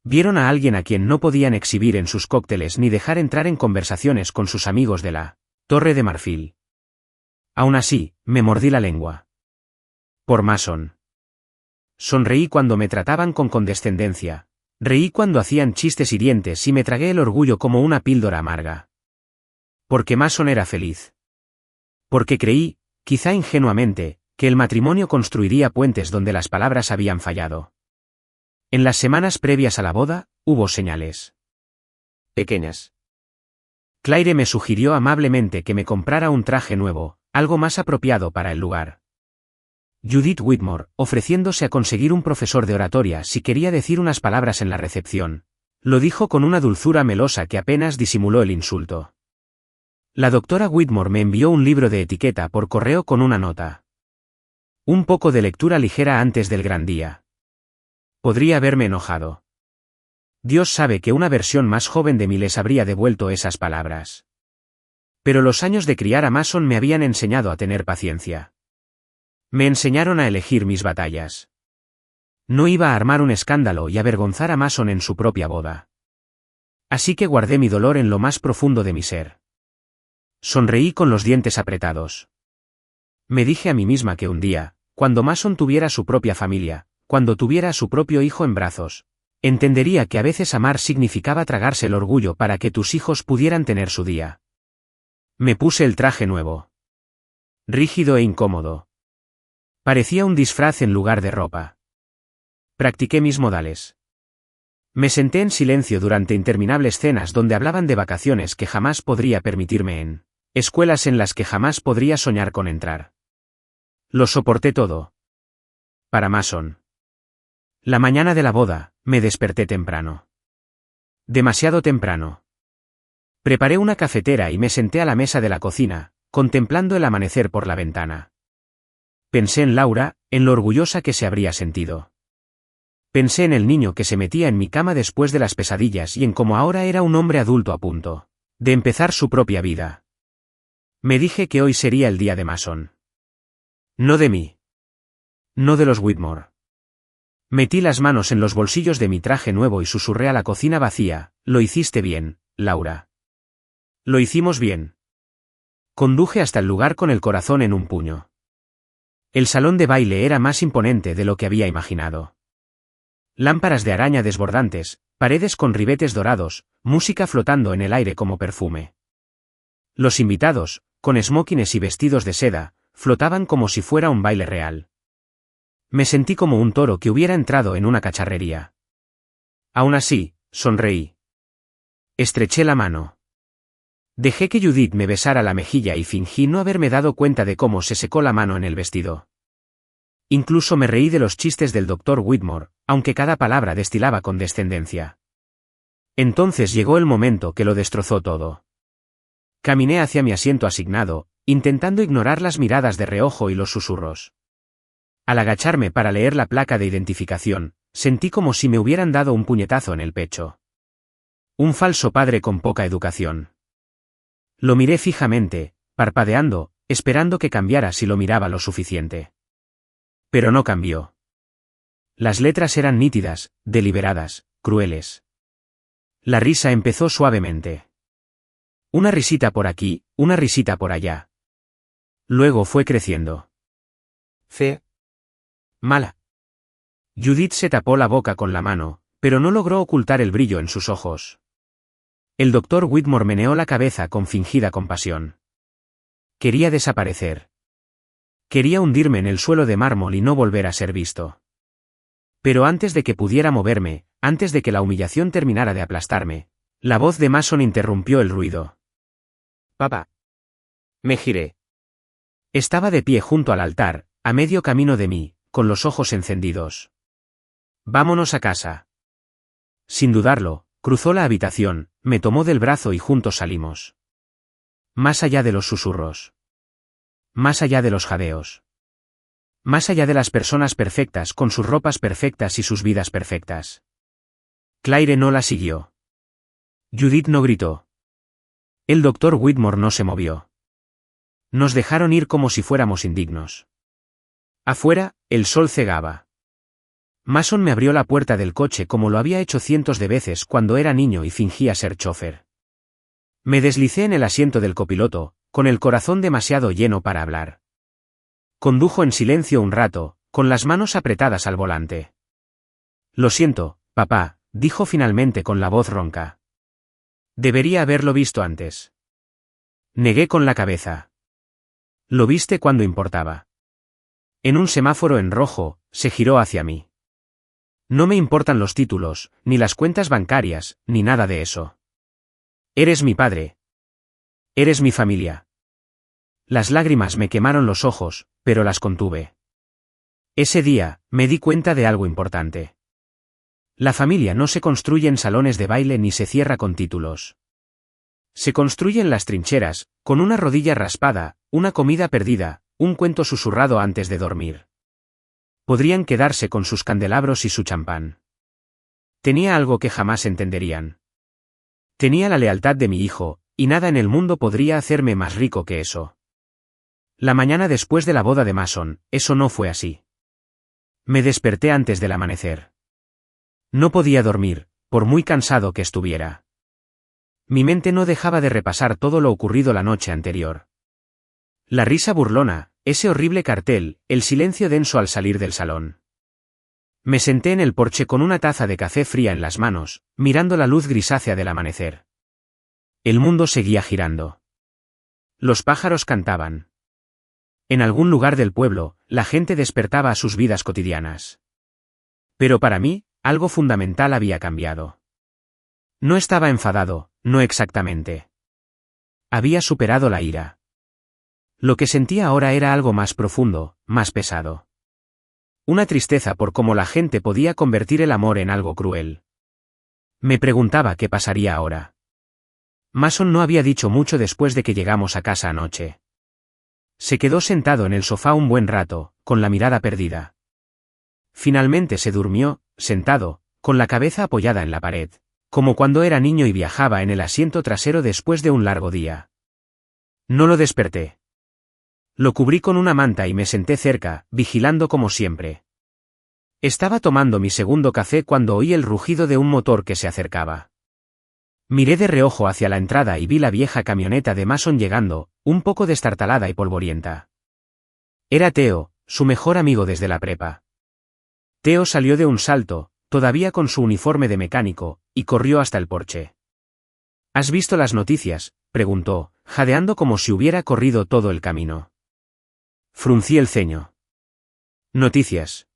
[SPEAKER 1] Vieron a alguien a quien no podían exhibir en sus cócteles ni dejar entrar en conversaciones con sus amigos de la Torre de Marfil. Aún así, me mordí la lengua. Por Mason. Sonreí cuando me trataban con condescendencia. Reí cuando hacían chistes hirientes y me tragué el orgullo como una píldora amarga. Porque Mason era feliz. Porque creí, quizá ingenuamente, que el matrimonio construiría puentes donde las palabras habían fallado. En las semanas previas a la boda, hubo señales pequeñas. Claire me sugirió amablemente que me comprara un traje nuevo, algo más apropiado para el lugar. Judith Whitmore, ofreciéndose a conseguir un profesor de oratoria si quería decir unas palabras en la recepción, lo dijo con una dulzura melosa que apenas disimuló el insulto. La doctora Whitmore me envió un libro de etiqueta por correo con una nota. Un poco de lectura ligera antes del gran día. Podría haberme enojado. Dios sabe que una versión más joven de mí les habría devuelto esas palabras. Pero los años de criar a Mason me habían enseñado a tener paciencia. Me enseñaron a elegir mis batallas. No iba a armar un escándalo y avergonzar a Mason en su propia boda. Así que guardé mi dolor en lo más profundo de mi ser. Sonreí con los dientes apretados. Me dije a mí misma que un día, cuando Mason tuviera su propia familia, cuando tuviera a su propio hijo en brazos, entendería que a veces amar significaba tragarse el orgullo para que tus hijos pudieran tener su día. Me puse el traje nuevo. Rígido e incómodo. Parecía un disfraz en lugar de ropa. Practiqué mis modales. Me senté en silencio durante interminables cenas donde hablaban de vacaciones que jamás podría permitirme en escuelas en las que jamás podría soñar con entrar. Lo soporté todo. Para Mason. La mañana de la boda, me desperté temprano. Demasiado temprano. Preparé una cafetera y me senté a la mesa de la cocina, contemplando el amanecer por la ventana. Pensé en Laura, en lo orgullosa que se habría sentido. Pensé en el niño que se metía en mi cama después de las pesadillas y en cómo ahora era un hombre adulto a punto de empezar su propia vida. Me dije que hoy sería el día de Mason. No de mí. No de los Whitmore. Metí las manos en los bolsillos de mi traje nuevo y susurré a la cocina vacía, lo hiciste bien, Laura. Lo hicimos bien. Conduje hasta el lugar con el corazón en un puño. El salón de baile era más imponente de lo que había imaginado. Lámparas de araña desbordantes, paredes con ribetes dorados, música flotando en el aire como perfume. Los invitados, con smokines y vestidos de seda, flotaban como si fuera un baile real. Me sentí como un toro que hubiera entrado en una cacharrería. Aún así, sonreí. Estreché la mano. Dejé que Judith me besara la mejilla y fingí no haberme dado cuenta de cómo se secó la mano en el vestido. Incluso me reí de los chistes del Dr. Whitmore, aunque cada palabra destilaba condescendencia. Entonces llegó el momento que lo destrozó todo. Caminé hacia mi asiento asignado, intentando ignorar las miradas de reojo y los susurros. Al agacharme para leer la placa de identificación, sentí como si me hubieran dado un puñetazo en el pecho. Un falso padre con poca educación. Lo miré fijamente, parpadeando, esperando que cambiara si lo miraba lo suficiente. Pero no cambió. Las letras eran nítidas, deliberadas, crueles. La risa empezó suavemente. Una risita por aquí, una risita por allá. Luego fue creciendo. Fea. Mala. Judith se tapó la boca con la mano, pero no logró ocultar el brillo en sus ojos. El Dr. Whitmore meneó la cabeza con fingida compasión. Quería desaparecer. Quería hundirme en el suelo de mármol y no volver a ser visto. Pero antes de que pudiera moverme, antes de que la humillación terminara de aplastarme, la voz de Mason interrumpió el ruido. Papá. Me giré. Estaba de pie junto al altar, a medio camino de mí, con los ojos encendidos. Vámonos a casa. Sin dudarlo, cruzó la habitación, me tomó del brazo y juntos salimos. Más allá de los susurros. Más allá de los jadeos. Más allá de las personas perfectas con sus ropas perfectas y sus vidas perfectas. Claire no la siguió. Judith no gritó. El Dr. Whitmore no se movió. Nos dejaron ir como si fuéramos indignos. Afuera, el sol cegaba. Mason me abrió la puerta del coche como lo había hecho cientos de veces cuando era niño y fingía ser chofer. Me deslicé en el asiento del copiloto, con el corazón demasiado lleno para hablar. Condujo en silencio un rato, con las manos apretadas al volante. Lo siento, papá, dijo finalmente con la voz ronca. Debería haberlo visto antes. Negué con la cabeza. Lo viste cuando importaba. En un semáforo en rojo, se giró hacia mí. No me importan los títulos, ni las cuentas bancarias, ni nada de eso. Eres mi padre. Eres mi familia. Las lágrimas me quemaron los ojos, pero las contuve. Ese día, me di cuenta de algo importante. La familia no se construye en salones de baile ni se cierra con títulos. Se construye en las trincheras, con una rodilla raspada, una comida perdida, un cuento susurrado antes de dormir. Podrían quedarse con sus candelabros y su champán. Tenía algo que jamás entenderían. Tenía la lealtad de mi hijo, y nada en el mundo podría hacerme más rico que eso. La mañana después de la boda de Mason, eso no fue así. Me desperté antes del amanecer. No podía dormir, por muy cansado que estuviera. Mi mente no dejaba de repasar todo lo ocurrido la noche anterior. La risa burlona, ese horrible cartel, el silencio denso al salir del salón. Me senté en el porche con una taza de café fría en las manos, mirando la luz grisácea del amanecer. El mundo seguía girando. Los pájaros cantaban. En algún lugar del pueblo, la gente despertaba a sus vidas cotidianas. Pero para mí, algo fundamental había cambiado. No estaba enfadado, no exactamente. Había superado la ira. Lo que sentía ahora era algo más profundo, más pesado. Una tristeza por cómo la gente podía convertir el amor en algo cruel. Me preguntaba qué pasaría ahora. Mason no había dicho mucho después de que llegamos a casa anoche. Se quedó sentado en el sofá un buen rato, con la mirada perdida. Finalmente se durmió, sentado, con la cabeza apoyada en la pared, como cuando era niño y viajaba en el asiento trasero después de un largo día. No lo desperté. Lo cubrí con una manta y me senté cerca, vigilando como siempre. Estaba tomando mi segundo café cuando oí el rugido de un motor que se acercaba. Miré de reojo hacia la entrada y vi la vieja camioneta de Mason llegando, un poco destartalada y polvorienta. Era Theo, su mejor amigo desde la prepa. Theo salió de un salto, todavía con su uniforme de mecánico, y corrió hasta el porche. ¿Has visto las noticias?, preguntó, jadeando como si hubiera corrido todo el camino. Fruncí el ceño. Noticias.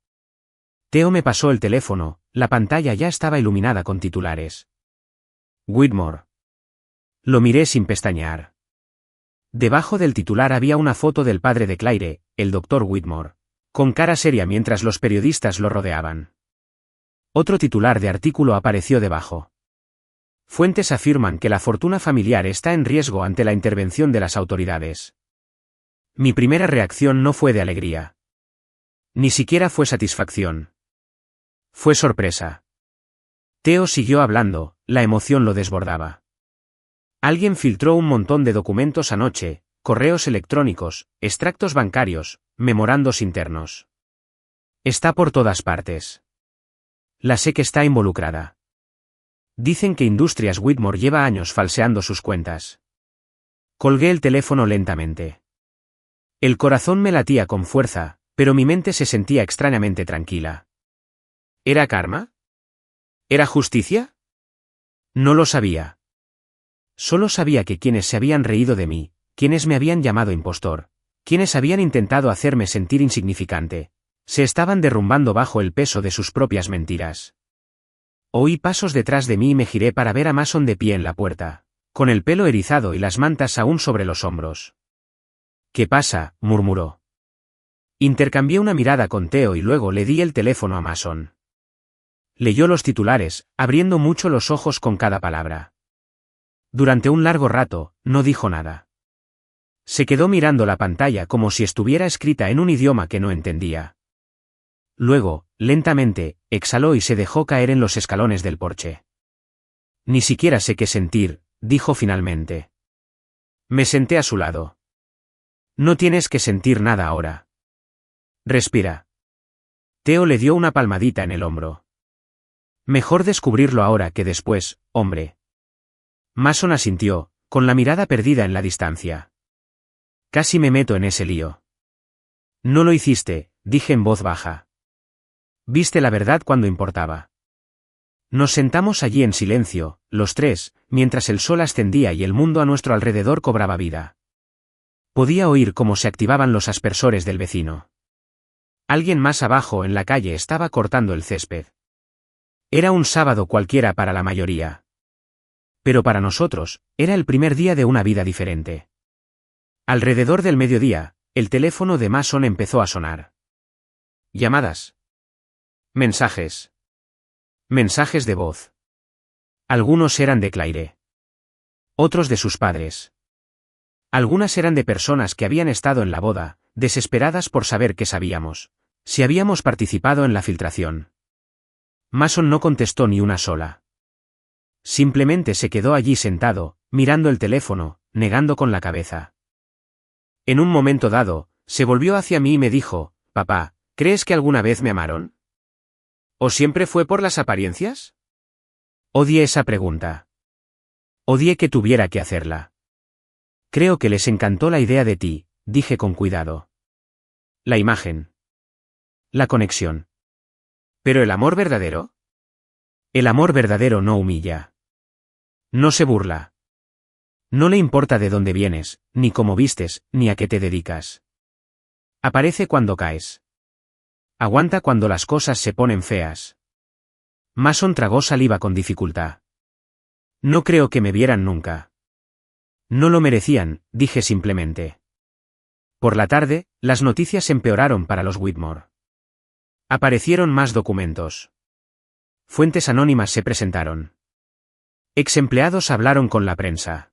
[SPEAKER 1] Theo me pasó el teléfono, la pantalla ya estaba iluminada con titulares. Whitmore. Lo miré sin pestañear. Debajo del titular había una foto del padre de Claire, el Dr. Whitmore, con cara seria mientras los periodistas lo rodeaban. Otro titular de artículo apareció debajo. Fuentes afirman que la fortuna familiar está en riesgo ante la intervención de las autoridades. Mi primera reacción no fue de alegría. Ni siquiera fue satisfacción. Fue sorpresa. Theo siguió hablando, la emoción lo desbordaba. Alguien filtró un montón de documentos anoche, correos electrónicos, extractos bancarios, memorandos internos. Está por todas partes. La sé que está involucrada. Dicen que Industrias Whitmore lleva años falseando sus cuentas. Colgué el teléfono lentamente. El corazón me latía con fuerza, pero mi mente se sentía extrañamente tranquila. ¿Era karma? ¿Era justicia? No lo sabía. Solo sabía que quienes se habían reído de mí, quienes me habían llamado impostor, quienes habían intentado hacerme sentir insignificante, se estaban derrumbando bajo el peso de sus propias mentiras. Oí pasos detrás de mí y me giré para ver a Mason de pie en la puerta, con el pelo erizado y las mantas aún sobre los hombros. ¿Qué pasa?, murmuró. Intercambié una mirada con Theo y luego le di el teléfono a Mason. Leyó los titulares, abriendo mucho los ojos con cada palabra. Durante un largo rato, no dijo nada. Se quedó mirando la pantalla como si estuviera escrita en un idioma que no entendía. Luego, lentamente, exhaló y se dejó caer en los escalones del porche. Ni siquiera sé qué sentir, dijo finalmente. Me senté a su lado. No tienes que sentir nada ahora. Respira. Theo le dio una palmadita en el hombro. Mejor descubrirlo ahora que después, hombre. Mason asintió, con la mirada perdida en la distancia. Casi me meto en ese lío. No lo hiciste, dije en voz baja. Viste la verdad cuando importaba. Nos sentamos allí en silencio, los tres, mientras el sol ascendía y el mundo a nuestro alrededor cobraba vida. Podía oír cómo se activaban los aspersores del vecino. Alguien más abajo en la calle estaba cortando el césped. Era un sábado cualquiera para la mayoría. Pero para nosotros, era el primer día de una vida diferente. Alrededor del mediodía, el teléfono de Mason empezó a sonar. Llamadas. Mensajes. Mensajes de voz. Algunos eran de Claire. Otros de sus padres. Algunas eran de personas que habían estado en la boda, desesperadas por saber qué sabíamos, si habíamos participado en la filtración. Mason no contestó ni una sola. Simplemente se quedó allí sentado, mirando el teléfono, negando con la cabeza. En un momento dado, se volvió hacia mí y me dijo, «Papá, ¿crees que alguna vez me amaron? ¿O siempre fue por las apariencias?» Odié esa pregunta. Odié que tuviera que hacerla. Creo que les encantó la idea de ti, dije con cuidado. La imagen. La conexión. ¿Pero el amor verdadero? El amor verdadero no humilla. No se burla. No le importa de dónde vienes, ni cómo vistes, ni a qué te dedicas. Aparece cuando caes. Aguanta cuando las cosas se ponen feas. Mason tragó saliva con dificultad. No creo que me vieran nunca. No lo merecían, dije simplemente. Por la tarde, las noticias empeoraron para los Whitmore. Aparecieron más documentos. Fuentes anónimas se presentaron. Ex empleados hablaron con la prensa.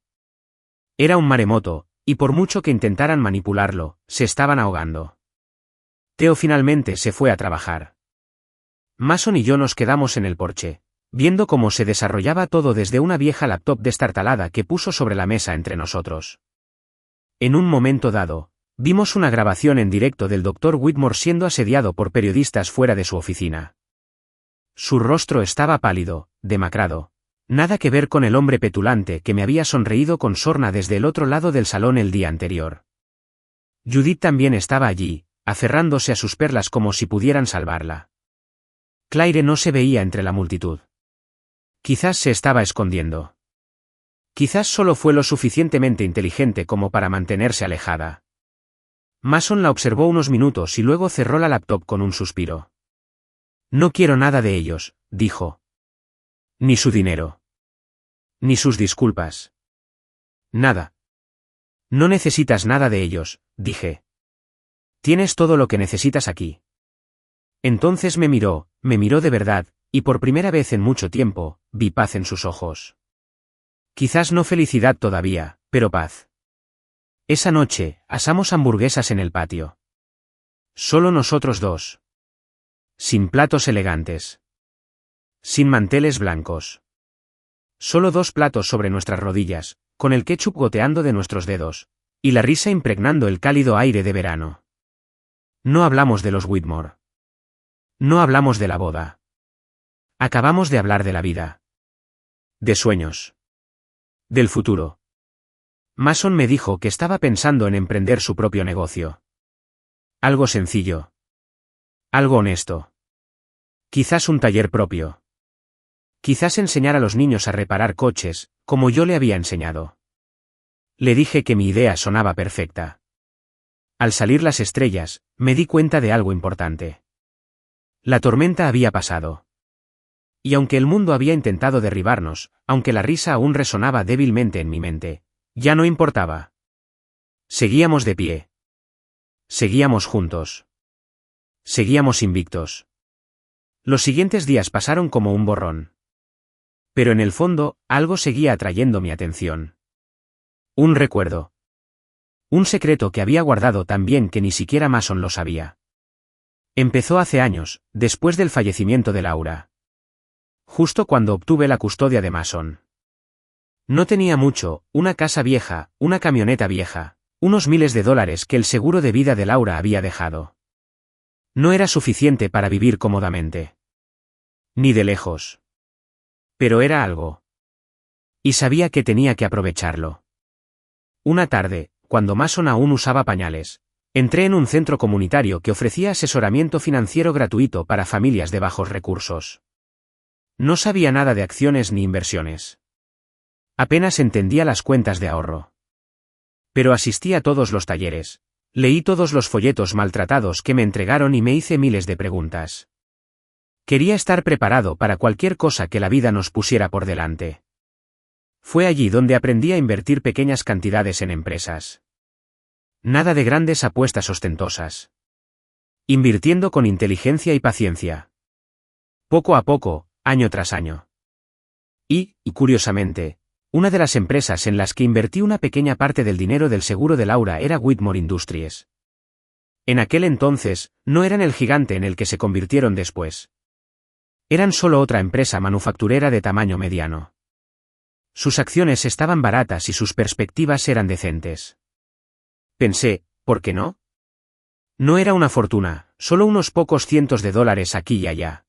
[SPEAKER 1] Era un maremoto, y por mucho que intentaran manipularlo, se estaban ahogando. Theo finalmente se fue a trabajar. Mason y yo nos quedamos en el porche, viendo cómo se desarrollaba todo desde una vieja laptop destartalada que puso sobre la mesa entre nosotros. En un momento dado, vimos una grabación en directo del Dr. Whitmore siendo asediado por periodistas fuera de su oficina. Su rostro estaba pálido, demacrado. Nada que ver con el hombre petulante que me había sonreído con sorna desde el otro lado del salón el día anterior. Judith también estaba allí, aferrándose a sus perlas como si pudieran salvarla. Claire no se veía entre la multitud. Quizás se estaba escondiendo. Quizás solo fue lo suficientemente inteligente como para mantenerse alejada. Mason la observó unos minutos y luego cerró la laptop con un suspiro. No quiero nada de ellos, dijo. Ni su dinero. Ni sus disculpas. Nada. No necesitas nada de ellos, dije. Tienes todo lo que necesitas aquí. Entonces me miró de verdad, y por primera vez en mucho tiempo, vi paz en sus ojos. Quizás no felicidad todavía, pero paz. Esa noche, asamos hamburguesas en el patio. Solo nosotros dos. Sin platos elegantes. Sin manteles blancos. Solo 2 platos sobre nuestras rodillas, con el ketchup goteando de nuestros dedos, y la risa impregnando el cálido aire de verano. No hablamos de los Whitmore. No hablamos de la boda. Acabamos de hablar de la vida. De sueños. Del futuro. Mason me dijo que estaba pensando en emprender su propio negocio. Algo sencillo. Algo honesto. Quizás un taller propio. Quizás enseñar a los niños a reparar coches, como yo le había enseñado. Le dije que mi idea sonaba perfecta. Al salir las estrellas, me di cuenta de algo importante. La tormenta había pasado. Y aunque el mundo había intentado derribarnos, aunque la risa aún resonaba débilmente en mi mente, ya no importaba. Seguíamos de pie. Seguíamos juntos. Seguíamos invictos. Los siguientes días pasaron como un borrón. Pero en el fondo, algo seguía atrayendo mi atención. Un recuerdo. Un secreto que había guardado tan bien que ni siquiera Mason lo sabía. Empezó hace años, después del fallecimiento de Laura. Justo cuando obtuve la custodia de Mason. No tenía mucho, una casa vieja, una camioneta vieja, Unos miles de dólares que el seguro de vida de Laura había dejado. No era suficiente para vivir cómodamente. Ni de lejos. Pero era algo. Y sabía que tenía que aprovecharlo. Una tarde, cuando Mason aún usaba pañales, entré en un centro comunitario que ofrecía asesoramiento financiero gratuito para familias de bajos recursos. No sabía nada de acciones ni inversiones. Apenas entendía las cuentas de ahorro. Pero asistí a todos los talleres, leí todos los folletos maltratados que me entregaron y me hice miles de preguntas. Quería estar preparado para cualquier cosa que la vida nos pusiera por delante. Fue allí donde aprendí a invertir pequeñas cantidades en empresas. Nada de grandes apuestas ostentosas. Invirtiendo con inteligencia y paciencia. Poco a poco, año tras año. Y, curiosamente, una de las empresas en las que invertí una pequeña parte del dinero del seguro de Laura era Whitmore Industries. En aquel entonces, no eran el gigante en el que se convirtieron después. Eran solo otra empresa manufacturera de tamaño mediano. Sus acciones estaban baratas y sus perspectivas eran decentes. Pensé, ¿por qué no? No era una fortuna, solo unos pocos cientos de dólares aquí y allá.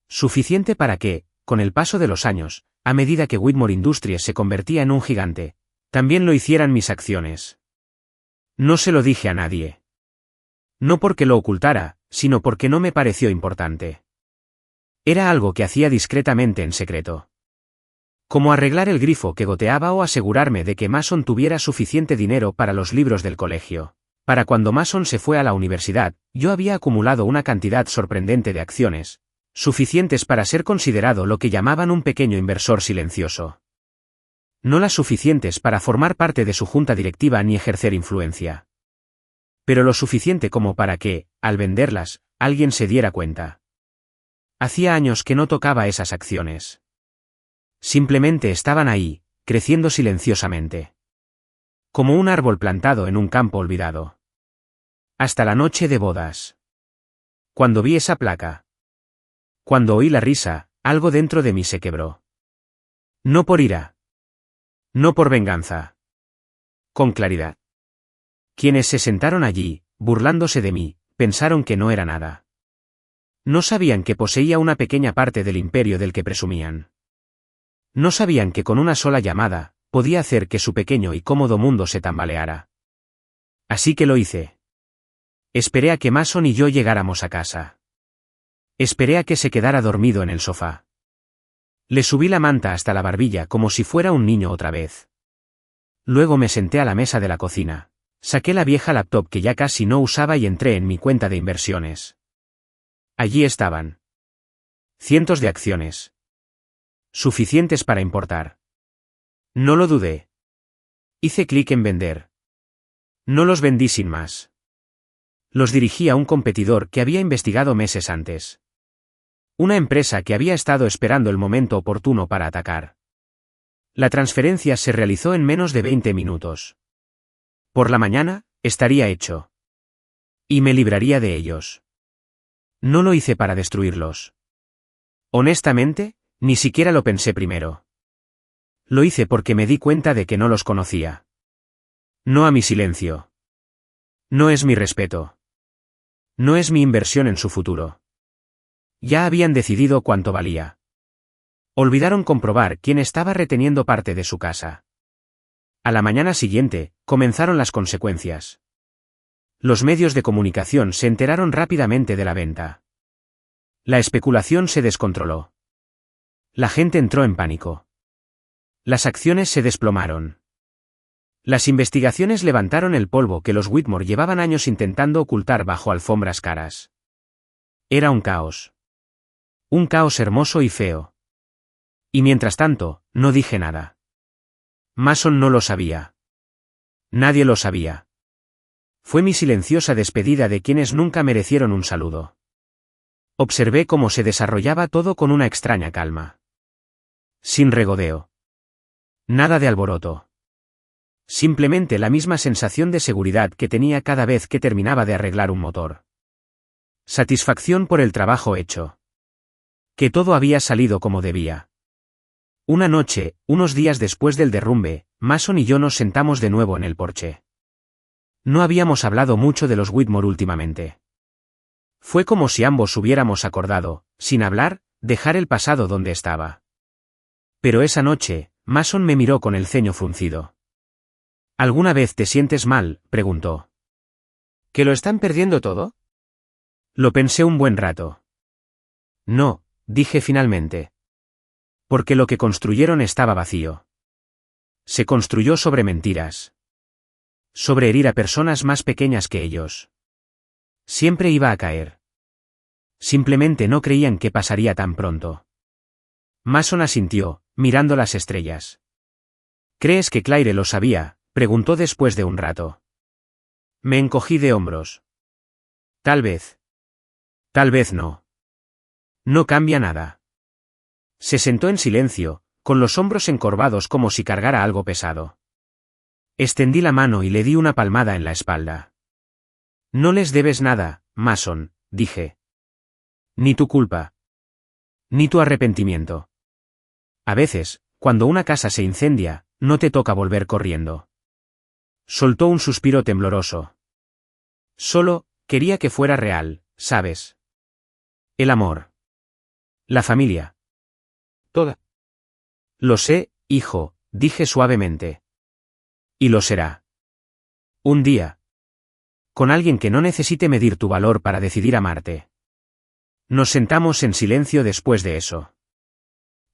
[SPEAKER 1] Suficiente para que, con el paso de los años, a medida que Whitmore Industries se convertía en un gigante, también lo hicieran mis acciones. No se lo dije a nadie. No porque lo ocultara, sino porque no me pareció importante. Era algo que hacía discretamente en secreto. Como arreglar el grifo que goteaba o asegurarme de que Mason tuviera suficiente dinero para los libros del colegio. Para cuando Mason se fue a la universidad, yo había acumulado una cantidad sorprendente de acciones, suficientes para ser considerado lo que llamaban un pequeño inversor silencioso. No las suficientes para formar parte de su junta directiva ni ejercer influencia. Pero lo suficiente como para que, al venderlas, alguien se diera cuenta. Hacía años que no tocaba esas acciones. Simplemente estaban ahí, creciendo silenciosamente. Como un árbol plantado en un campo olvidado. Hasta la noche de bodas. Cuando vi esa placa. Cuando oí la risa, algo dentro de mí se quebró. No por ira. No por venganza. Con claridad. Quienes se sentaron allí, burlándose de mí, pensaron que no era nada. No sabían que poseía una pequeña parte del imperio del que presumían. No sabían que con una sola llamada, podía hacer que su pequeño y cómodo mundo se tambaleara. Así que lo hice. Esperé a que Mason y yo llegáramos a casa. Esperé a que se quedara dormido en el sofá. Le subí la manta hasta la barbilla como si fuera un niño otra vez. Luego me senté a la mesa de la cocina. Saqué la vieja laptop que ya casi no usaba y entré en mi cuenta de inversiones. Allí estaban. Cientos de acciones. Suficientes para importar. No lo dudé. Hice clic en vender. No los vendí sin más. Los dirigí a un competidor que había investigado meses antes. Una empresa que había estado esperando el momento oportuno para atacar. La transferencia se realizó en menos de 20 minutos. Por la mañana, estaría hecho. Y me libraría de ellos. No lo hice para destruirlos. Honestamente, ni siquiera lo pensé primero. Lo hice porque me di cuenta de que no los conocía. No a mi silencio. No es mi respeto. No es mi inversión en su futuro. Ya habían decidido cuánto valía. Olvidaron comprobar quién estaba reteniendo parte de su casa. A la mañana siguiente, comenzaron las consecuencias. Los medios de comunicación se enteraron rápidamente de la venta. La especulación se descontroló. La gente entró en pánico. Las acciones se desplomaron. Las investigaciones levantaron el polvo que los Whitmore llevaban años intentando ocultar bajo alfombras caras. Era un caos. Un caos hermoso y feo. Y mientras tanto, no dije nada. Mason no lo sabía. Nadie lo sabía. Fue mi silenciosa despedida de quienes nunca merecieron un saludo. Observé cómo se desarrollaba todo con una extraña calma. Sin regodeo. Nada de alboroto. Simplemente la misma sensación de seguridad que tenía cada vez que terminaba de arreglar un motor. Satisfacción por el trabajo hecho. Que todo había salido como debía. Una noche, unos días después del derrumbe, Mason y yo nos sentamos de nuevo en el porche. No habíamos hablado mucho de los Whitmore últimamente. Fue como si ambos hubiéramos acordado, sin hablar, dejar el pasado donde estaba. Pero esa noche, Mason me miró con el ceño fruncido. ¿Alguna vez te sientes mal?, preguntó. ¿Que lo están perdiendo todo? Lo pensé un buen rato. No, dije finalmente. Porque lo que construyeron estaba vacío. Se construyó sobre mentiras. Sobre herir a personas más pequeñas que ellos. Siempre iba a caer. Simplemente no creían que pasaría tan pronto. Mason asintió, mirando las estrellas. ¿Crees que Claire lo sabía?, preguntó después de un rato. Me encogí de hombros. Tal vez. Tal vez no. No cambia nada. Se sentó en silencio, con los hombros encorvados como si cargara algo pesado. Extendí la mano y le di una palmada en la espalda. No les debes nada, Mason, dije. Ni tu culpa. Ni tu arrepentimiento. A veces, cuando una casa se incendia, no te toca volver corriendo. Soltó un suspiro tembloroso. Solo, quería que fuera real, ¿sabes? El amor. La familia. Toda. Lo sé, hijo, dije suavemente. Y lo será. Un día. Con alguien que no necesite medir tu valor para decidir amarte. Nos sentamos en silencio después de eso.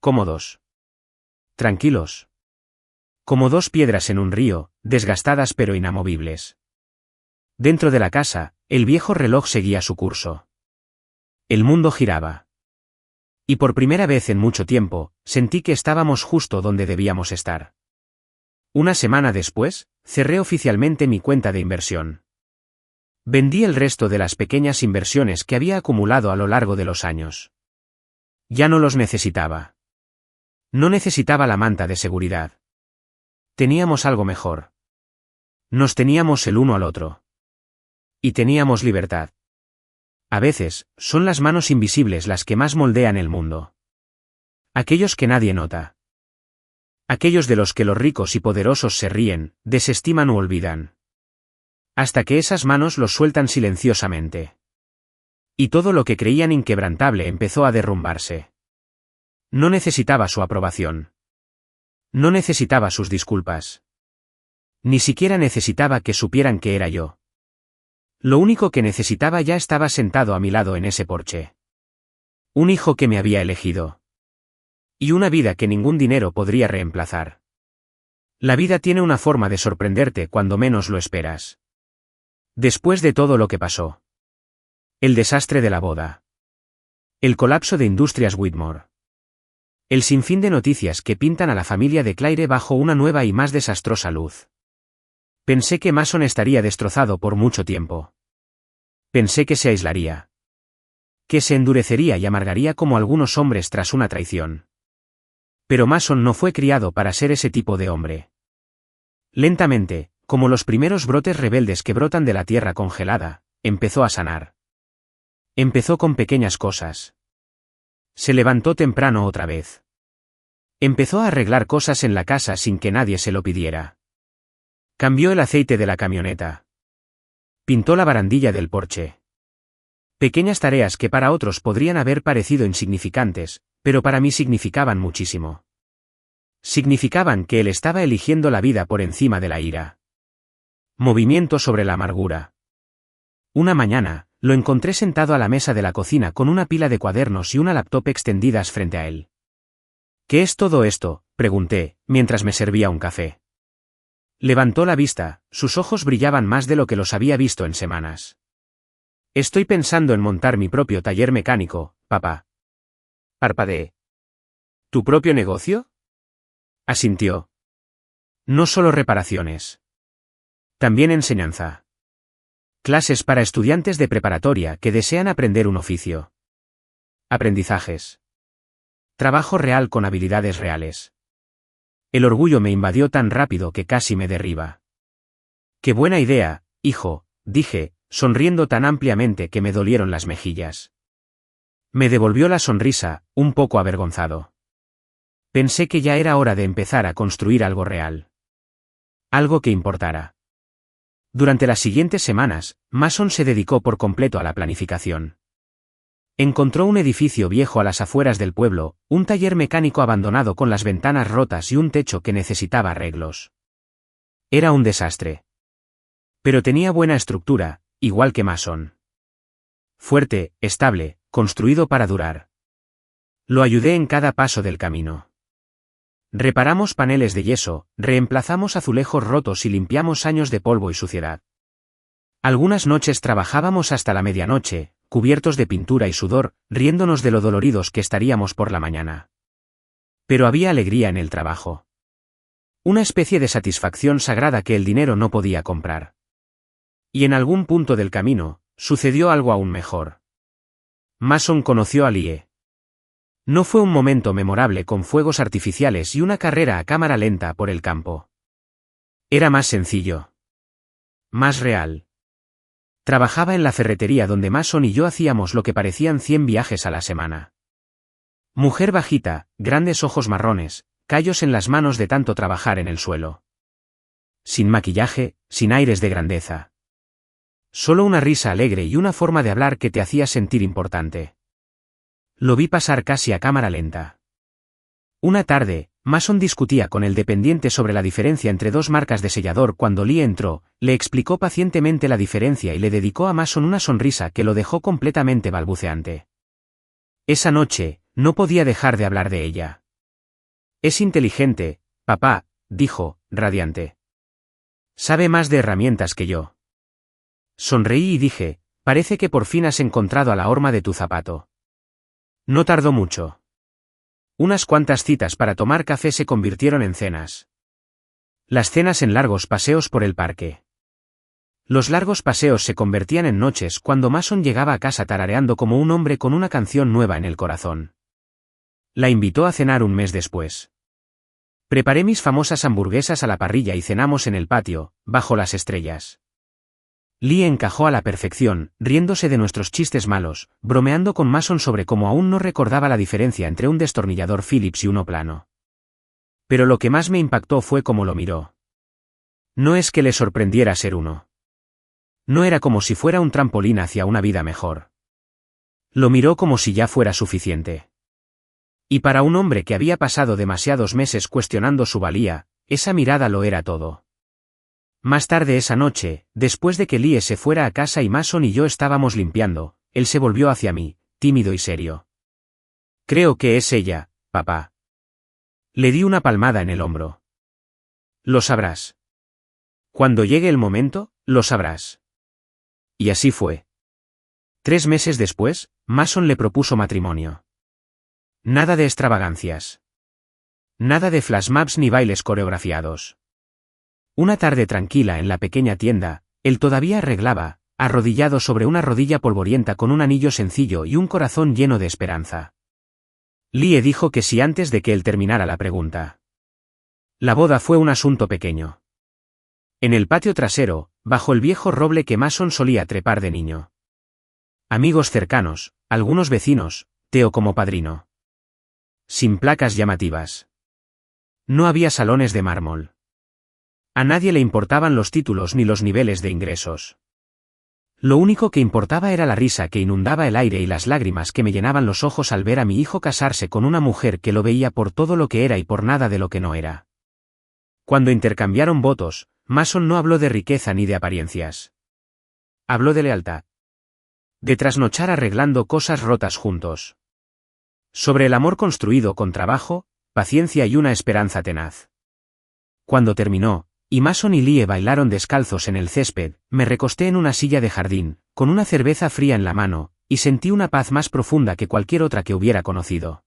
[SPEAKER 1] Cómodos. Tranquilos. Como dos piedras en un río, desgastadas pero inamovibles. Dentro de la casa, el viejo reloj seguía su curso. El mundo giraba. Y por primera vez en mucho tiempo, sentí que estábamos justo donde debíamos estar. Una semana después, cerré oficialmente mi cuenta de inversión. Vendí el resto de las pequeñas inversiones que había acumulado a lo largo de los años. Ya no los necesitaba. No necesitaba la manta de seguridad. Teníamos algo mejor. Nos teníamos el uno al otro. Y teníamos libertad. A veces, son las manos invisibles las que más moldean el mundo. Aquellos que nadie nota. Aquellos de los que los ricos y poderosos se ríen, desestiman u olvidan. Hasta que esas manos los sueltan silenciosamente. Y todo lo que creían inquebrantable empezó a derrumbarse. No necesitaba su aprobación. No necesitaba sus disculpas. Ni siquiera necesitaba que supieran que era yo. Lo único que necesitaba ya estaba sentado a mi lado en ese porche. Un hijo que me había elegido. Y una vida que ningún dinero podría reemplazar. La vida tiene una forma de sorprenderte cuando menos lo esperas. Después de todo lo que pasó. El desastre de la boda. El colapso de Industrias Whitmore. El sinfín de noticias que pintan a la familia de Claire bajo una nueva y más desastrosa luz. Pensé que Mason estaría destrozado por mucho tiempo. Pensé que se aislaría. Que se endurecería y amargaría como algunos hombres tras una traición. Pero Mason no fue criado para ser ese tipo de hombre. Lentamente, como los primeros brotes rebeldes que brotan de la tierra congelada, empezó a sanar. Empezó con pequeñas cosas. Se levantó temprano otra vez. Empezó a arreglar cosas en la casa sin que nadie se lo pidiera. Cambió el aceite de la camioneta. Pintó la barandilla del porche. Pequeñas tareas que para otros podrían haber parecido insignificantes, pero para mí significaban muchísimo. Significaban que él estaba eligiendo la vida por encima de la ira. Movimiento sobre la amargura. Una mañana, lo encontré sentado a la mesa de la cocina con una pila de cuadernos y una laptop extendidas frente a él. ¿Qué es todo esto?, pregunté, mientras me servía un café. Levantó la vista, sus ojos brillaban más de lo que los había visto en semanas. Estoy pensando en montar mi propio taller mecánico, papá. Parpadeé. ¿Tu propio negocio? Asintió. No solo reparaciones. También enseñanza. Clases para estudiantes de preparatoria que desean aprender un oficio. Aprendizajes. Trabajo real con habilidades reales. El orgullo me invadió tan rápido que casi me derriba. Qué buena idea, hijo, dije, sonriendo tan ampliamente que me dolieron las mejillas. Me devolvió la sonrisa, un poco avergonzado. Pensé que ya era hora de empezar a construir algo real. Algo que importara. Durante las siguientes semanas, Mason se dedicó por completo a la planificación. Encontró un edificio viejo a las afueras del pueblo, un taller mecánico abandonado con las ventanas rotas y un techo que necesitaba arreglos. Era un desastre. Pero tenía buena estructura, igual que Mason. Fuerte, estable, construido para durar. Lo ayudé en cada paso del camino. Reparamos paneles de yeso, reemplazamos azulejos rotos y limpiamos años de polvo y suciedad. Algunas noches trabajábamos hasta la medianoche, cubiertos de pintura y sudor, riéndonos de lo doloridos que estaríamos por la mañana. Pero había alegría en el trabajo. Una especie de satisfacción sagrada que el dinero no podía comprar. Y en algún punto del camino, sucedió algo aún mejor. Mason conoció a Lie. No fue un momento memorable con fuegos artificiales y una carrera a cámara lenta por el campo. Era más sencillo. Más real. Trabajaba en la ferretería donde Mason y yo hacíamos lo que parecían 100 viajes a la semana. Mujer bajita, grandes ojos marrones, callos en las manos de tanto trabajar en el suelo. Sin maquillaje, sin aires de grandeza. Solo una risa alegre y una forma de hablar que te hacía sentir importante. Lo vi pasar casi a cámara lenta. Una tarde, Mason discutía con el dependiente sobre la diferencia entre dos marcas de sellador cuando Lie entró, le explicó pacientemente la diferencia y le dedicó a Mason una sonrisa que lo dejó completamente balbuceante. Esa noche, no podía dejar de hablar de ella. Es inteligente, papá, dijo, radiante. Sabe más de herramientas que yo. Sonreí y dije, parece que por fin has encontrado a la horma de tu zapato. No tardó mucho. Unas cuantas citas para tomar café se convirtieron en cenas. Las cenas en largos paseos por el parque. Los largos paseos se convertían en noches cuando Mason llegaba a casa tarareando como un hombre con una canción nueva en el corazón. La invitó a cenar un mes después. Preparé mis famosas hamburguesas a la parrilla y cenamos en el patio, bajo las estrellas. Lie encajó a la perfección, riéndose de nuestros chistes malos, bromeando con Mason sobre cómo aún no recordaba la diferencia entre un destornillador Phillips y uno plano. Pero lo que más me impactó fue cómo lo miró. No es que le sorprendiera ser uno. No era como si fuera un trampolín hacia una vida mejor. Lo miró como si ya fuera suficiente. Y para un hombre que había pasado demasiados meses cuestionando su valía, esa mirada lo era todo. Más tarde esa noche, después de que Lie se fuera a casa y Mason y yo estábamos limpiando, él se volvió hacia mí, tímido y serio. Creo que es ella, papá. Le di una palmada en el hombro. Lo sabrás. Cuando llegue el momento, lo sabrás. Y así fue. 3 meses después, Mason le propuso matrimonio. Nada de extravagancias. Nada de flashmobs ni bailes coreografiados. Una tarde tranquila en la pequeña tienda, él todavía arreglaba, arrodillado sobre una rodilla polvorienta con un anillo sencillo y un corazón lleno de esperanza. Lie dijo que sí antes de que él terminara la pregunta. La boda fue un asunto pequeño. En el patio trasero, bajo el viejo roble que Mason solía trepar de niño. Amigos cercanos, algunos vecinos, Theo como padrino. Sin placas llamativas. No había salones de mármol. A nadie le importaban los títulos ni los niveles de ingresos. Lo único que importaba era la risa que inundaba el aire y las lágrimas que me llenaban los ojos al ver a mi hijo casarse con una mujer que lo veía por todo lo que era y por nada de lo que no era. Cuando intercambiaron votos, Mason no habló de riqueza ni de apariencias. Habló de lealtad. De trasnochar arreglando cosas rotas juntos. Sobre el amor construido con trabajo, paciencia y una esperanza tenaz. Cuando terminó, y Mason y Lie bailaron descalzos en el césped, me recosté en una silla de jardín, con una cerveza fría en la mano, y sentí una paz más profunda que cualquier otra que hubiera conocido.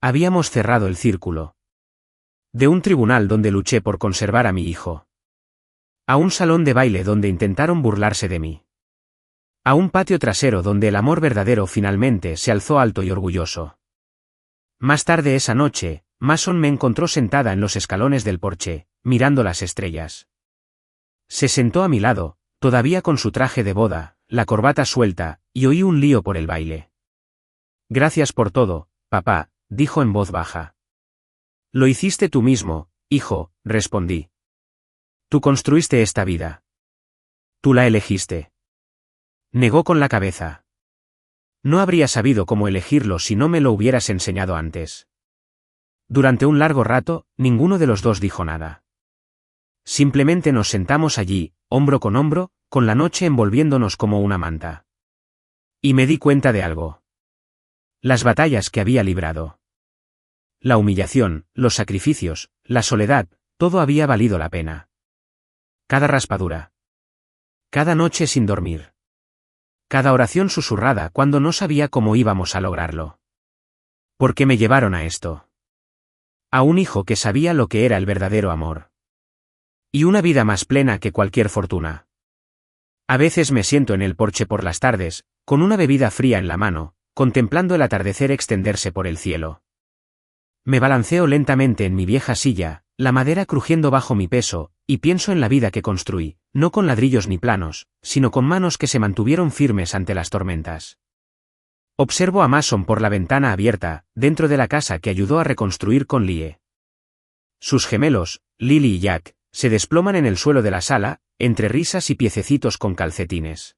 [SPEAKER 1] Habíamos cerrado el círculo. De un tribunal donde luché por conservar a mi hijo. A un salón de baile donde intentaron burlarse de mí. A un patio trasero donde el amor verdadero finalmente se alzó alto y orgulloso. Más tarde esa noche, Mason me encontró sentada en los escalones del porche, mirando las estrellas. Se sentó a mi lado, todavía con su traje de boda, la corbata suelta, y oí un lío por el baile. Gracias por todo, papá, dijo en voz baja. Lo hiciste tú mismo, hijo, respondí. Tú construiste esta vida. Tú la elegiste. Negó con la cabeza. No habría sabido cómo elegirlo si no me lo hubieras enseñado antes. Durante un largo rato, ninguno de los dos dijo nada. Simplemente nos sentamos allí, hombro con hombro, con la noche envolviéndonos como una manta. Y me di cuenta de algo. Las batallas que había librado. La humillación, los sacrificios, la soledad, todo había valido la pena. Cada raspadura. Cada noche sin dormir. Cada oración susurrada cuando no sabía cómo íbamos a lograrlo. ¿Por qué me llevaron a esto? A un hijo que sabía lo que era el verdadero amor. Y una vida más plena que cualquier fortuna. A veces me siento en el porche por las tardes, con una bebida fría en la mano, contemplando el atardecer extenderse por el cielo. Me balanceo lentamente en mi vieja silla, la madera crujiendo bajo mi peso, y pienso en la vida que construí, no con ladrillos ni planos, sino con manos que se mantuvieron firmes ante las tormentas. Observo a Mason por la ventana abierta, dentro de la casa que ayudó a reconstruir con Lie. Sus gemelos, Lily y Jack, se desploman en el suelo de la sala, entre risas y piececitos con calcetines.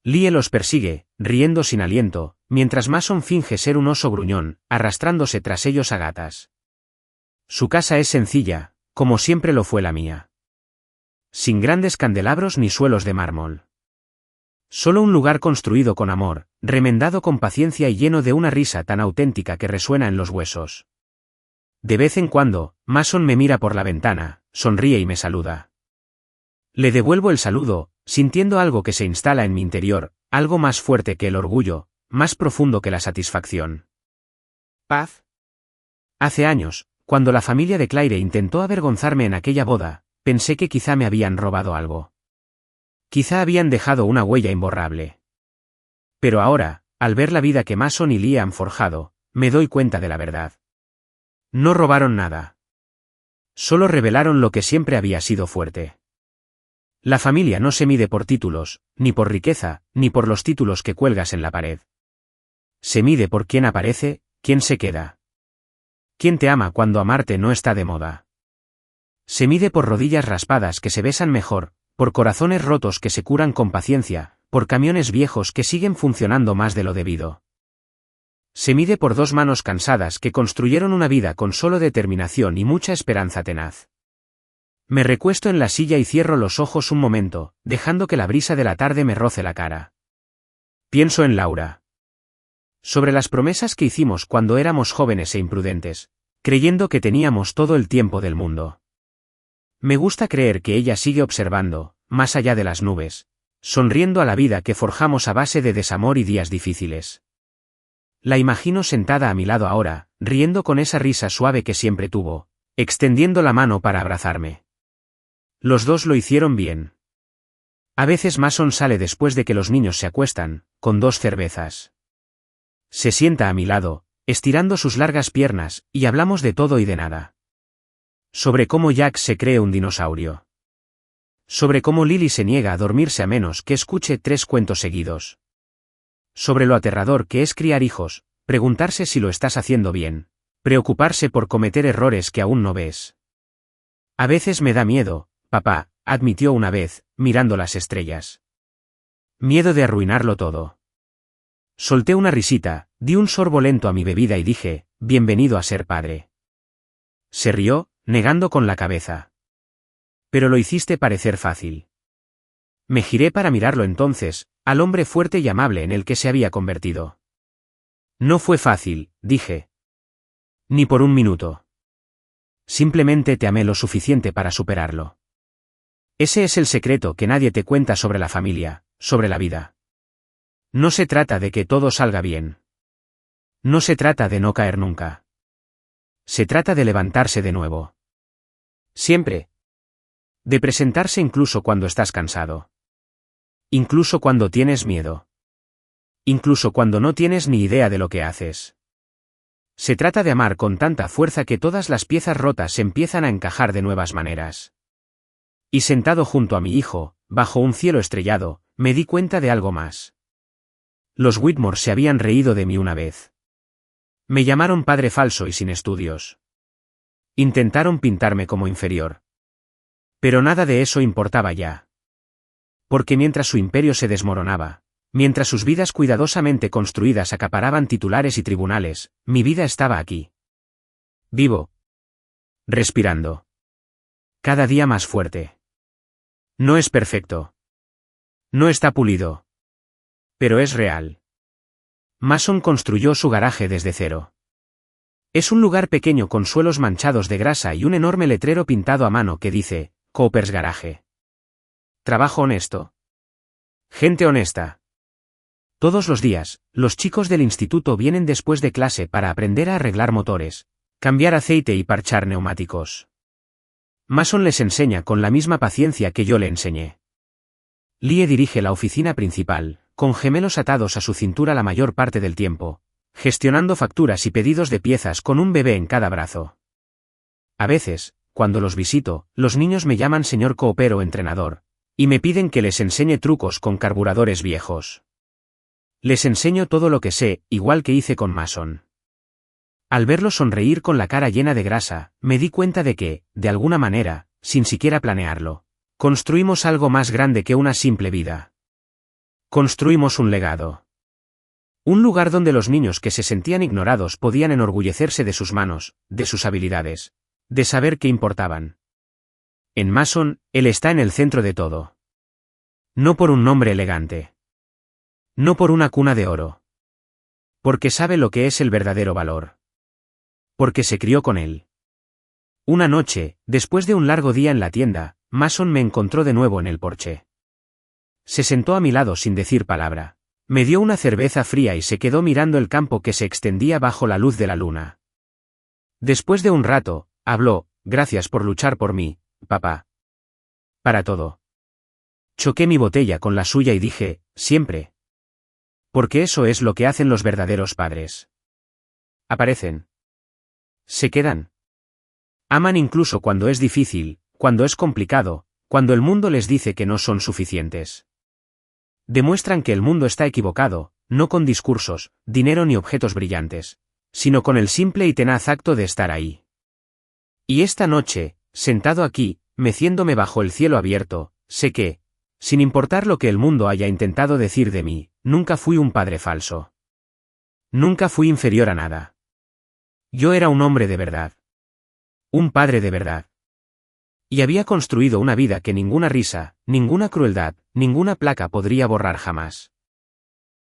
[SPEAKER 1] Lie los persigue, riendo sin aliento, mientras Mason finge ser un oso gruñón, arrastrándose tras ellos a gatas. Su casa es sencilla, como siempre lo fue la mía. Sin grandes candelabros ni suelos de mármol. Solo un lugar construido con amor, remendado con paciencia y lleno de una risa tan auténtica que resuena en los huesos. De vez en cuando, Mason me mira por la ventana, sonríe y me saluda. Le devuelvo el saludo, sintiendo algo que se instala en mi interior, algo más fuerte que el orgullo, más profundo que la satisfacción. ¿Paz? Hace años, cuando la familia de Claire intentó avergonzarme en aquella boda, pensé que quizá me habían robado algo. Quizá habían dejado una huella imborrable. Pero ahora, al ver la vida que Mason y Lie han forjado, me doy cuenta de la verdad. No robaron nada. Solo revelaron lo que siempre había sido fuerte. La familia no se mide por títulos, ni por riqueza, ni por los títulos que cuelgas en la pared. Se mide por quién aparece, quién se queda. Quién te ama cuando amarte no está de moda. Se mide por rodillas raspadas que se besan mejor, por corazones rotos que se curan con paciencia, por camiones viejos que siguen funcionando más de lo debido. Se mide por dos manos cansadas que construyeron una vida con solo determinación y mucha esperanza tenaz. Me recuesto en la silla y cierro los ojos un momento, dejando que la brisa de la tarde me roce la cara. Pienso en Laura. Sobre las promesas que hicimos cuando éramos jóvenes e imprudentes, creyendo que teníamos todo el tiempo del mundo. Me gusta creer que ella sigue observando, más allá de las nubes, sonriendo a la vida que forjamos a base de desamor y días difíciles. La imagino sentada a mi lado ahora, riendo con esa risa suave que siempre tuvo, extendiendo la mano para abrazarme. Los dos lo hicieron bien. A veces Mason sale después de que los niños se acuestan, con 2 cervezas. Se sienta a mi lado, estirando sus largas piernas, y hablamos de todo y de nada. Sobre cómo Jack se cree un dinosaurio. Sobre cómo Lily se niega a dormirse a menos que escuche 3 cuentos seguidos. Sobre lo aterrador que es criar hijos, preguntarse si lo estás haciendo bien, preocuparse por cometer errores que aún no ves. A veces me da miedo, papá, admitió una vez, mirando las estrellas. Miedo de arruinarlo todo. Solté una risita, di un sorbo lento a mi bebida y dije, bienvenido a ser padre. Se rió, negando con la cabeza. Pero lo hiciste parecer fácil. Me giré para mirarlo entonces, al hombre fuerte y amable en el que se había convertido. No fue fácil, dije. Ni por un minuto. Simplemente te amé lo suficiente para superarlo. Ese es el secreto que nadie te cuenta sobre la familia, sobre la vida. No se trata de que todo salga bien. No se trata de no caer nunca. Se trata de levantarse de nuevo. Siempre. De presentarse incluso cuando estás cansado. Incluso cuando tienes miedo. Incluso cuando no tienes ni idea de lo que haces. Se trata de amar con tanta fuerza que todas las piezas rotas empiezan a encajar de nuevas maneras. Y sentado junto a mi hijo, bajo un cielo estrellado, me di cuenta de algo más. Los Whitmore se habían reído de mí una vez. Me llamaron padre falso y sin estudios. Intentaron pintarme como inferior. Pero nada de eso importaba ya. Porque mientras su imperio se desmoronaba, mientras sus vidas cuidadosamente construidas acaparaban titulares y tribunales, mi vida estaba aquí. Vivo. Respirando. Cada día más fuerte. No es perfecto. No está pulido. Pero es real. Mason construyó su garaje desde cero. Es un lugar pequeño con suelos manchados de grasa y un enorme letrero pintado a mano que dice, Cooper's Garage. Trabajo honesto. Gente honesta. Todos los días, los chicos del instituto vienen después de clase para aprender a arreglar motores, cambiar aceite y parchar neumáticos. Mason les enseña con la misma paciencia que yo le enseñé. Lie dirige la oficina principal, con gemelos atados a su cintura la mayor parte del tiempo, gestionando facturas y pedidos de piezas con un bebé en cada brazo. A veces, cuando los visito, los niños me llaman señor Cooper o entrenador, y me piden que les enseñe trucos con carburadores viejos. Les enseño todo lo que sé, igual que hice con Mason. Al verlo sonreír con la cara llena de grasa, me di cuenta de que, de alguna manera, sin siquiera planearlo, construimos algo más grande que una simple vida. Construimos un legado. Un lugar donde los niños que se sentían ignorados podían enorgullecerse de sus manos, de sus habilidades, de saber qué importaban. En Mason, él está en el centro de todo. No por un nombre elegante. No por una cuna de oro. Porque sabe lo que es el verdadero valor. Porque se crió con él. Una noche, después de un largo día en la tienda, Mason me encontró de nuevo en el porche. Se sentó a mi lado sin decir palabra. Me dio una cerveza fría y se quedó mirando el campo que se extendía bajo la luz de la luna. Después de un rato, habló, gracias por luchar por mí, papá. Para todo. Choqué mi botella con la suya y dije, siempre. Porque eso es lo que hacen los verdaderos padres. Aparecen. Se quedan. Aman incluso cuando es difícil, cuando es complicado, cuando el mundo les dice que no son suficientes. Demuestran que el mundo está equivocado, no con discursos, dinero ni objetos brillantes, sino con el simple y tenaz acto de estar ahí. Y esta noche, sentado aquí, meciéndome bajo el cielo abierto, sé que, sin importar lo que el mundo haya intentado decir de mí, nunca fui un padre falso. Nunca fui inferior a nada. Yo era un hombre de verdad. Un padre de verdad. Y había construido una vida que ninguna risa, ninguna crueldad, ninguna placa podría borrar jamás.